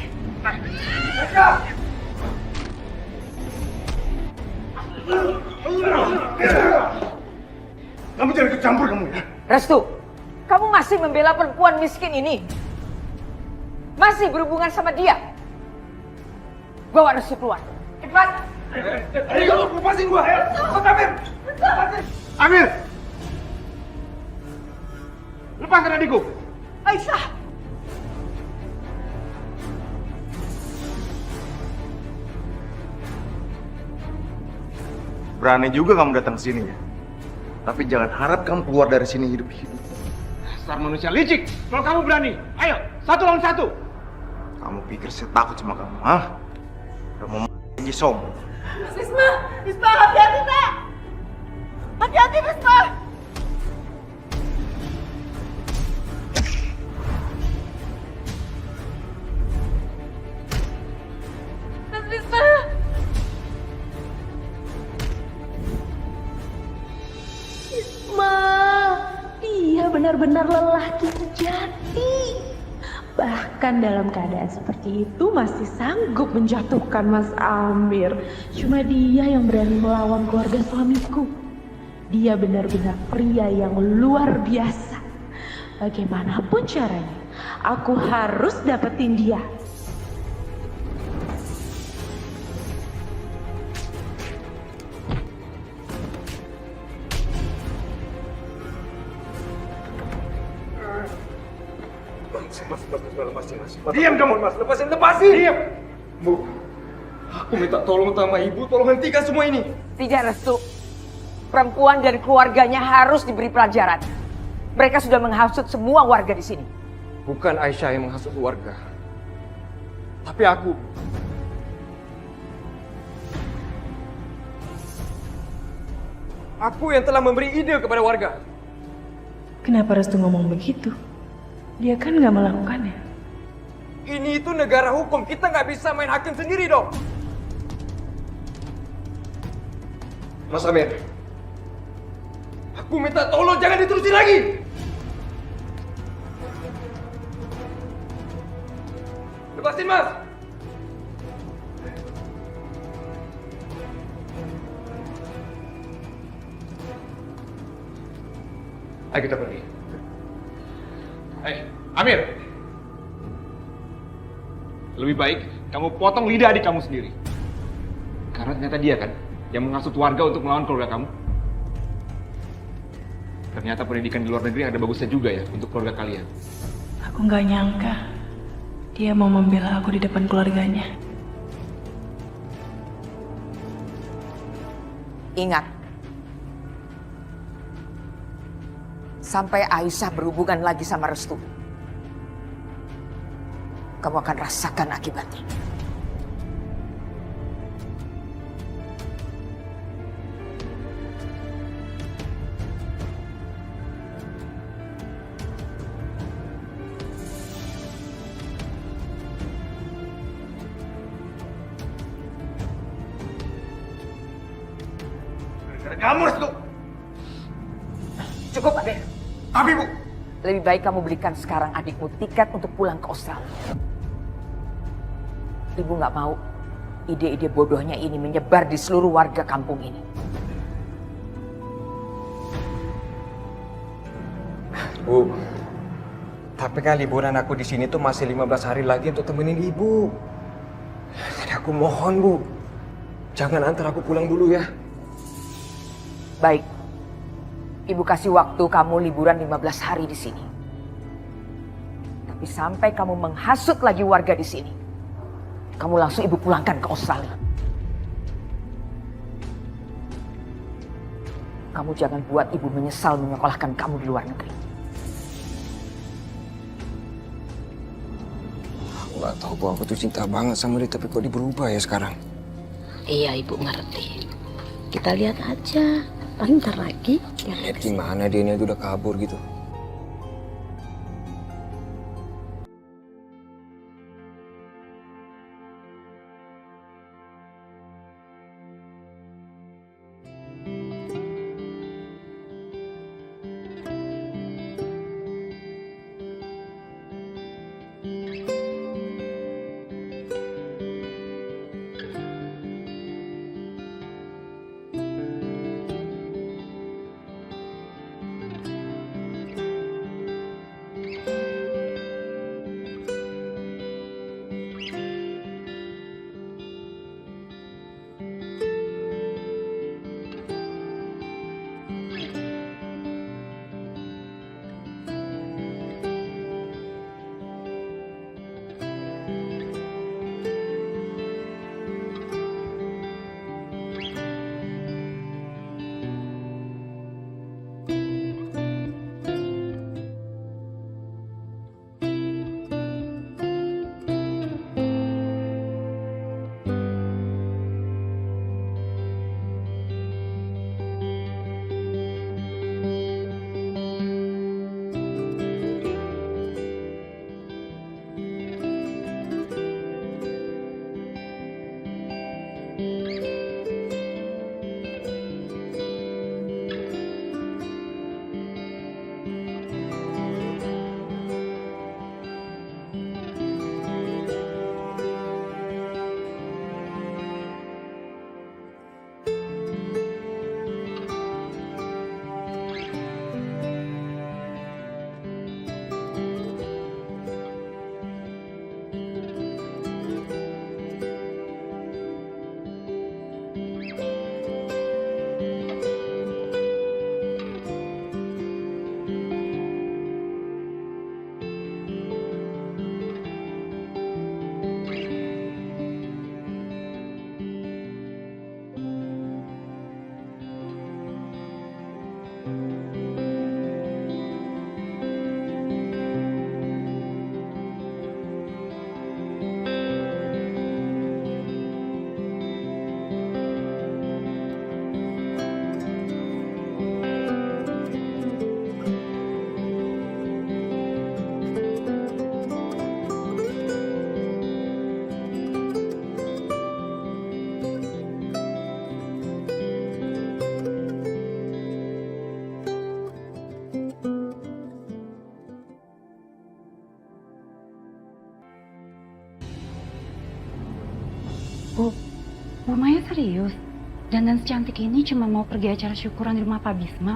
Kamu jangan ikut campur kamu ya. Restu, kamu masih membela perempuan miskin ini? Masih berhubungan sama dia? Bawa Restu keluar. Cepat! Ayo kamu lepasin gua. Cepat Amir. Amir. Lepaskan adikku. Aisyah. Berani juga kamu datang sini ya. Tapi jangan harap kamu keluar dari sini hidup-hidup. Dasar manusia licik. Kalau kamu berani, ayo 1 lawan 1. Kamu pikir saya takut sama kamu, hah? Udah mau mati sombong. Bisma! Bisma, hati-hati, Nak! Hati-hati, Bisma! Bisma! Bisma! Dia benar-benar lelaki sejati. Bahkan dalam keadaan seperti itu masih sanggup menjatuhkan Mas Amir. Cuma dia yang berani melawan keluarga suamiku. Dia benar-benar pria yang luar biasa. Bagaimanapun caranya, aku harus dapetin dia. Mas, lepasin mas. Diam kamu mas, lepasin. Diam. Bu, aku minta tolong sama ibu, tolong hentikan semua ini. Tidak, Restu. Perempuan dan keluarganya harus diberi pelajaran. Mereka sudah menghasut semua warga di sini. Bukan Aisyah yang menghasut warga. Tapi aku. Aku yang telah memberi ide kepada warga. Kenapa Restu ngomong begitu? Dia kan nggak melakukannya. Ini itu negara hukum, kita nggak bisa main hakim sendiri dong. Mas Amir, aku minta tolong jangan diterusin lagi. Lepasin mas. Ayo kita pergi. Amir. Lebih baik kamu potong lidah adik kamu sendiri. Karena ternyata dia kan yang menghasut warga untuk melawan keluarga kamu. Ternyata pendidikan di luar negeri ada bagusnya juga ya untuk keluarga kalian. Aku nggak nyangka dia mau membela aku di depan keluarganya. Ingat, sampai Aisyah berhubungan lagi sama Restu, kamu akan rasakan akibatnya. Kamu Restu. Cukup, Adek. Tapi Bu, lebih baik kamu belikan sekarang adikmu tiket untuk pulang ke Australia. Ibu nggak mau ide-ide bodohnya ini menyebar di seluruh warga kampung ini. Bu, tapi kan liburan aku di sini tuh masih 15 hari lagi untuk temenin ibu. Jadi aku mohon Bu, jangan antar aku pulang dulu ya. Baik, Ibu kasih waktu kamu liburan 15 hari di sini. Tapi sampai kamu menghasut lagi warga di sini, kamu langsung Ibu pulangkan ke Australia. Kamu jangan buat Ibu menyesal menyekolahkan kamu di luar negeri. Aku nggak tahu Bu, aku tuh cinta banget sama dia, tapi kok dia berubah ya sekarang? Iya, Ibu ngerti. kita lihat aja. Paling ntar lagi. Lihat gimana dia ini udah kabur gitu. Bu Maya serius? Dandan secantik ini cuma mau pergi acara syukuran di rumah Pak Bisma?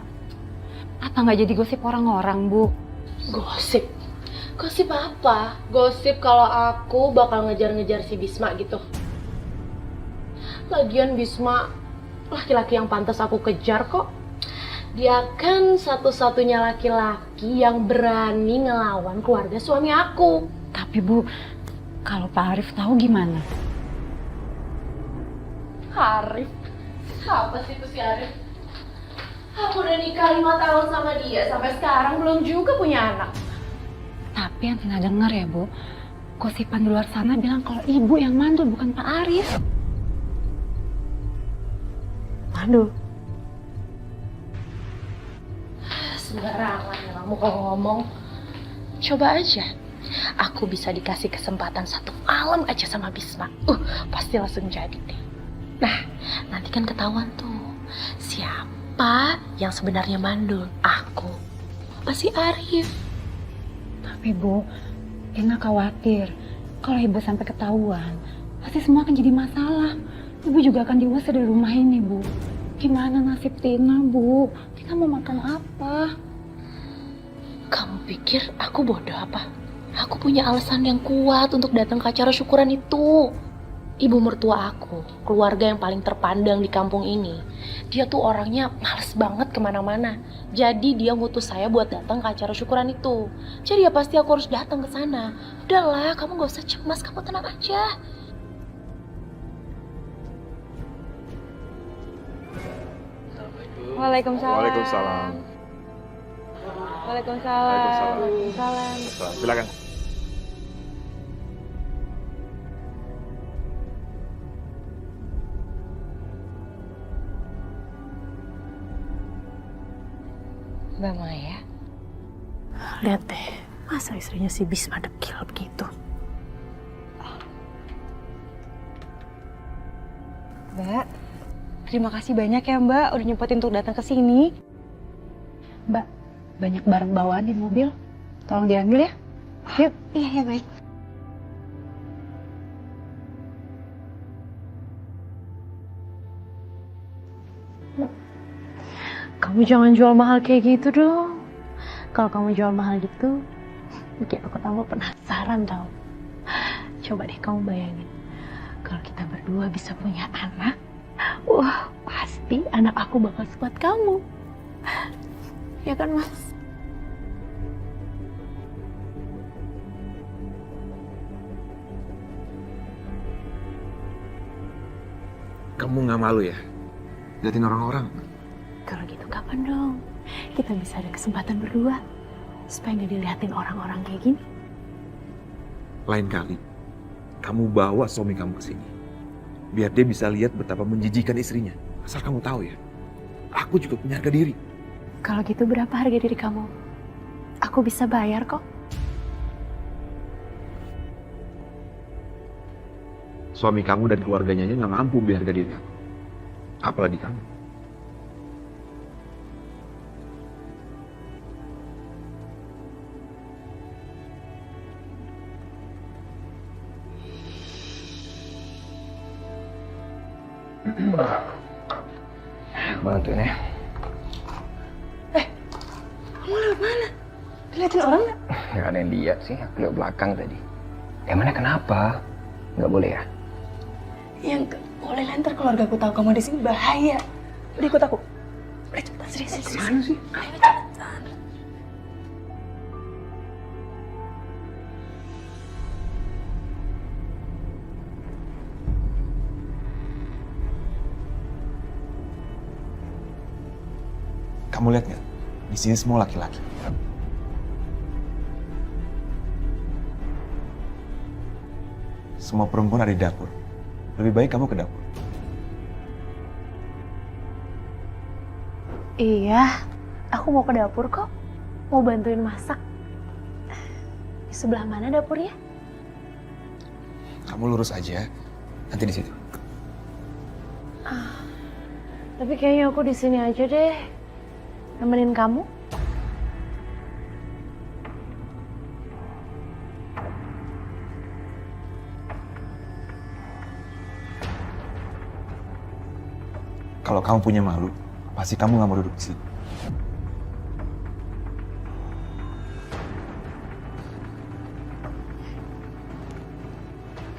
Apa nggak jadi gosip orang-orang, Bu? Gosip? Gosip apa? Gosip kalau aku bakal ngejar-ngejar si Bisma gitu. Lagian Bisma laki-laki yang pantas aku kejar kok. Dia kan satu-satunya laki-laki yang berani ngelawan keluarga suami aku. Tapi Bu, kalau Pak Arif tahu gimana? Arif? Siapa sih itu si Arif? Aku udah nikah 5 tahun sama dia, sampai sekarang belum juga punya anak. Tapi yang Tina dengar ya Bu, gosipan di luar sana bilang kalau ibu yang mandul bukan Pak Arif. Mandul? Sembarangan ya kamu kalau ngomong. Coba aja, aku bisa dikasih kesempatan 1 malam aja sama Bisma. Pasti langsung jadi deh. Nah, nanti kan ketahuan tuh siapa yang sebenarnya mandul, aku apa si Arif. Tapi Bu, Tina khawatir kalau ibu sampai ketahuan, pasti semua akan jadi masalah. Ibu juga akan diusir dari rumah ini, Bu. Gimana nasib Tina, Bu? Tina mau makan apa? Kamu pikir aku bodoh apa? Aku punya alasan yang kuat untuk datang ke acara syukuran itu. Ibu mertua aku, keluarga yang paling terpandang di kampung ini. Dia tuh orangnya males banget kemana-mana. Jadi dia ngutus saya buat datang ke acara syukuran itu. Jadi ya pasti aku harus datang ke sana. Udahlah, kamu gak usah cemas, kamu tenang aja. Waalaikumsalam. Waalaikumsalam. Waalaikumsalam. Waalaikumsalam. Silakan. Mbak Maya, lihat deh, masa istrinya si Bisma dekil begitu? Mbak, terima kasih banyak ya Mbak udah nyempetin untuk datang ke sini. Mbak, banyak barang bawaan di mobil. Tolong diambil ya. Yuk. Iya, baik. Kamu jangan jual mahal kayak gitu dong. Kalau kamu jual mahal gitu, bikin aku tambah penasaran tau. Coba deh kamu bayangin, kalau kita berdua bisa punya anak, wah pasti anak aku bakal sekuat kamu. Ya kan Mas? Kamu nggak malu ya? Liatin orang-orang. Kalau gitu kapan dong kita bisa ada kesempatan berdua supaya nggak dilihatin orang-orang kayak gini? Lain kali, kamu bawa suami kamu ke sini. Biar dia bisa lihat betapa menjijikan istrinya. Asal kamu tahu ya, aku juga punya harga diri. Kalau gitu berapa harga diri kamu? Aku bisa bayar kok. Suami kamu dan keluarganya aja nggak mampu beli harga diri aku. Apalagi kamu. Bantuin ya. Kamu lewat mana? Dilihatin orang nggak? Nggak ada yang lihat sih, aku lewat belakang tadi. Emangnya kenapa? Nggak boleh ya? Yang boleh lantar keluarga aku tahu kamu di sini bahaya. Udah ikut aku. Udah cepetan, serius. Mana sih? Ayo cepetan. Kamu lihat nggak? Di sini semua laki-laki. Semua perempuan ada di dapur. Lebih baik kamu ke dapur. Iya, aku mau ke dapur kok. Mau bantuin masak. Di sebelah mana dapurnya? Kamu lurus aja. Nanti di situ. Tapi kayaknya aku di sini aja deh. Nemenin kamu. Kalau kamu punya malu, pasti kamu nggak mau duduk di sini.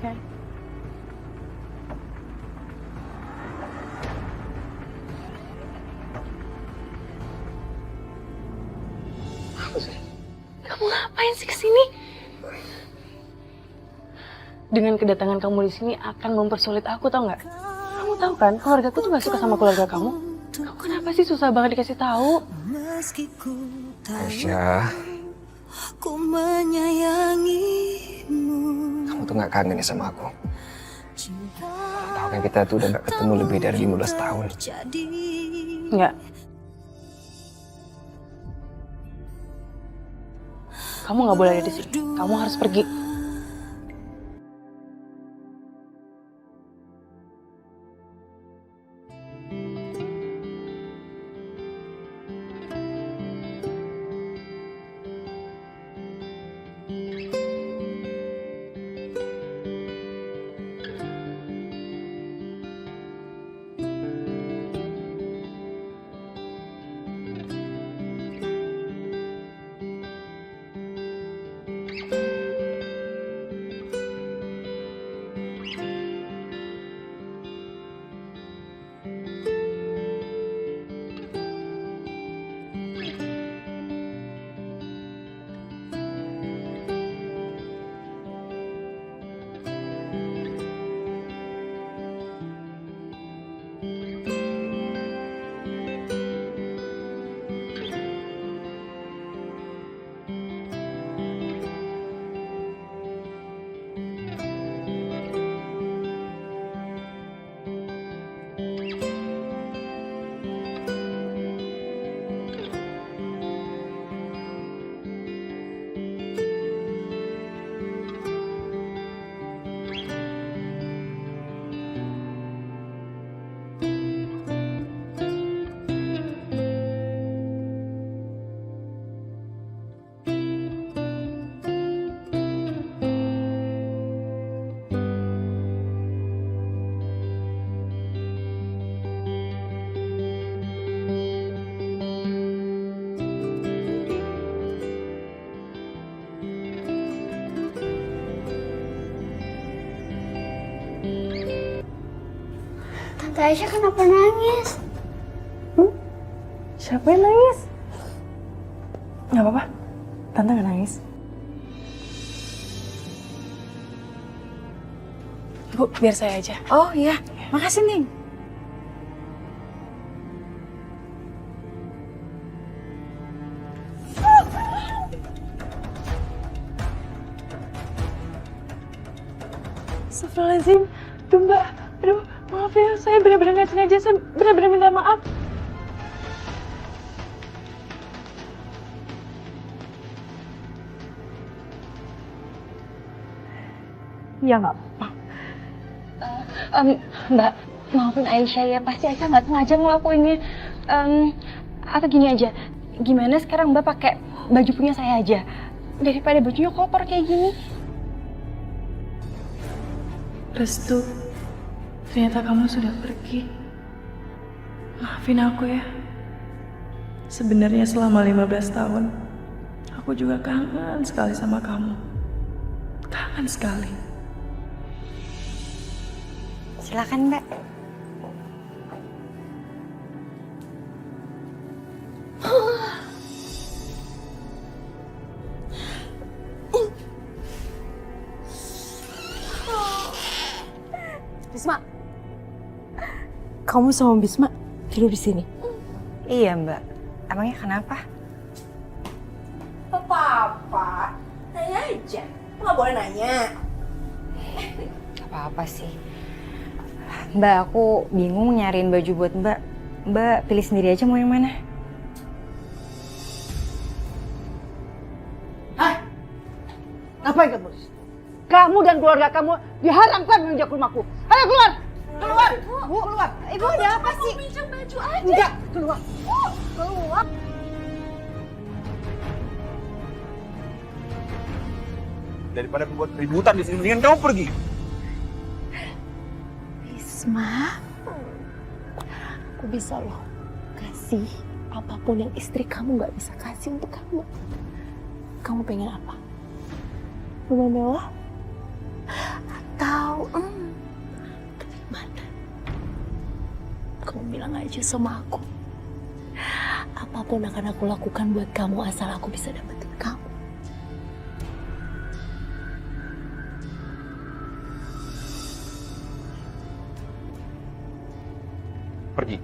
Oke. Kamu ngapain sih kesini? Dengan kedatangan kamu di sini akan mempersulit aku, tau nggak? Kamu tahu kan, keluarga aku tuh nggak suka sama keluarga kamu. Kamu kenapa sih susah banget dikasih tahu? Aisyah, kamu tuh nggak kangen ya sama aku? Tahu kan kita tuh udah nggak ketemu lebih dari 15 tahun. Nggak. Kamu nggak boleh ada di sini. Kamu harus pergi. Tante Aisyah kenapa nangis? Siapa yang nangis? Gak apa-apa, Tante gak nangis. Bu, biar saya aja. Oh iya, makasih Ning. Astagfirullahaladzim. Tuh Mbak, aduh maaf ya, saya benar-benar gak sengaja, saya benar-benar minta maaf. Ya nggak apa-apa. Mbak, maafin Aisyah ya, pasti Aisyah nggak sengaja ngelakuinnya. Atau gini aja, gimana sekarang Mbak pakai baju punya saya aja, daripada bajunya kotor kayak gini. Restu, ternyata kamu sudah pergi. Maafin aku ya. Sebenarnya selama 15 tahun, aku juga kangen sekali sama kamu. Kangen sekali. Silakan Mbak. Bisma, kamu sama Bisma tidur di sini? Iya Mbak, emangnya kenapa? Apa-apa, nanya aja. Nggak boleh nanya. Apa-apa sih. Mbak, aku bingung nyariin baju buat Mbak. Mbak pilih sendiri aja mau yang mana. Hah? Ngapain kamu? Kamu dan keluarga kamu diharamkan menginjak rumahku. Ayo keluar! Keluar! Bu, keluar! Ibu ada apa sih? Minjem baju aja. Enggak, keluar. Keluar. Daripada membuat keributan di sini, mendingan kamu pergi. Bisma, aku bisa loh kasih apapun yang istri kamu nggak bisa kasih untuk kamu. Kamu pengen apa? Rumah mewah? Atau mana? Kamu bilang aja sama aku. Apapun akan aku lakukan buat kamu asal aku bisa dapetin kamu. Pergi.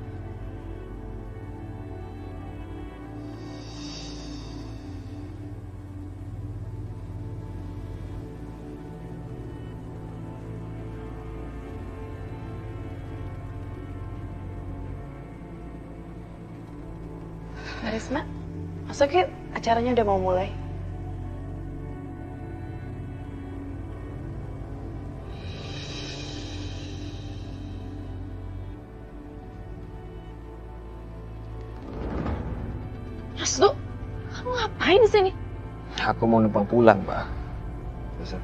Risma, masuk yuk, acaranya udah mau mulai. Restu, kamu ngapain di sini? Aku mau numpang pulang, Mbak. Bisa.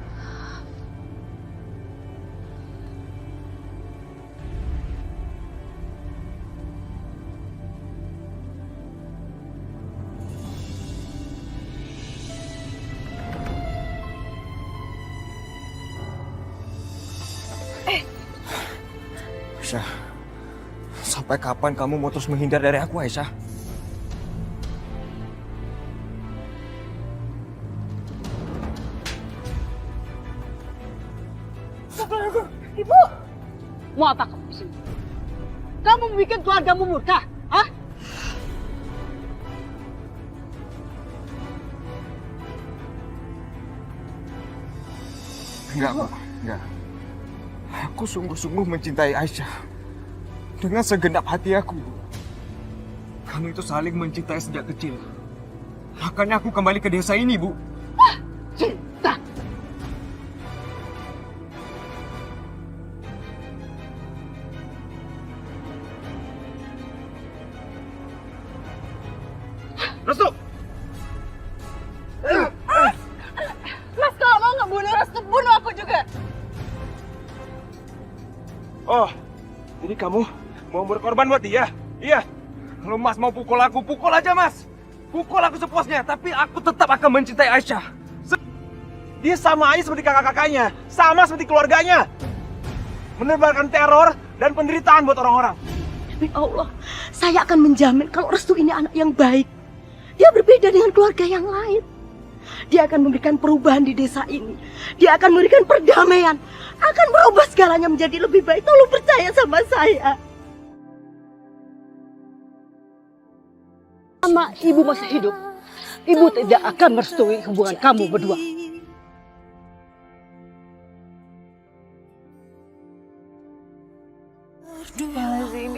Aisyah, sampai kapan kamu mau terus menghindar dari aku, Aisyah? Ibu, mau apa kamu di sini? Kamu bikin keluargamu murka, hah? Enggak, Mbak. Enggak. Aku sungguh-sungguh mencintai Aisyah. Dengan segenap hati aku. Kami itu saling mencintai sejak kecil. Makanya aku kembali ke desa ini, Bu. Cinta. Restu! Mas, kalau mau ngebunuh Restu, bunuh aku juga. Oh, jadi kamu mau berkorban buat dia? Iya. Kalau Mas mau pukul aku, pukul aja, Mas. Pukul aku sepuasnya, tapi aku tetap akan mencintai Aisyah. Dia sama aja seperti kakak-kakaknya, sama seperti keluarganya. menebarkan teror dan penderitaan buat orang-orang. Demi Allah, saya akan menjamin kalau Restu ini anak yang baik. Dia berbeda dengan keluarga yang lain. Dia akan memberikan perubahan di desa ini. Dia akan memberikan perdamaian. Akan merubah segalanya menjadi lebih baik. Tolong percaya sama saya. Selama ibu masih hidup, ibu tidak akan merestui hubungan kamu berdua.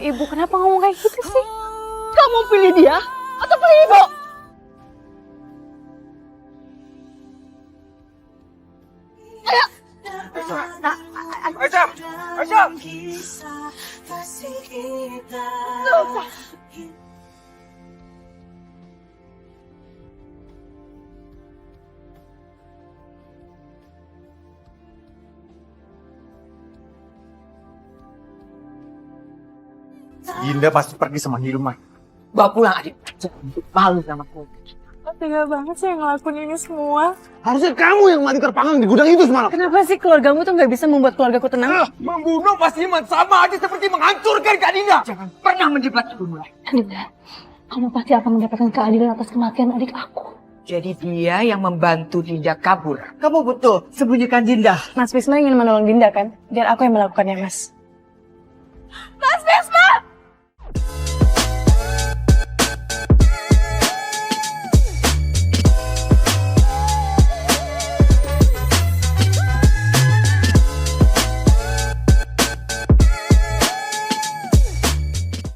Ibu kenapa ngomong kayak gitu sih? Kamu pilih dia atau pilih ibu? Ayo. Aisyah! Aisyah! Dinda pasti pergi sama Hilman. Bawa pulang adik. Malu sama aku. Tega banget sih yang ngelakuin ini semua. Harusnya kamu yang mati terpanggang di gudang itu semalam. Kenapa sih keluargamu tuh nggak bisa membuat keluargaku tenang? Membunuh Mas Hilman sama aja seperti menghancurkan Kak Dinda. Jangan pernah mendebat dulu. Dinda, kamu pasti akan mendapatkan keadilan atas kematian adik aku. Jadi dia yang membantu Dinda kabur. Kamu betul sembunyikan Dinda. Mas Wisnu ingin menolong Dinda kan? Biar aku yang melakukannya, Mas.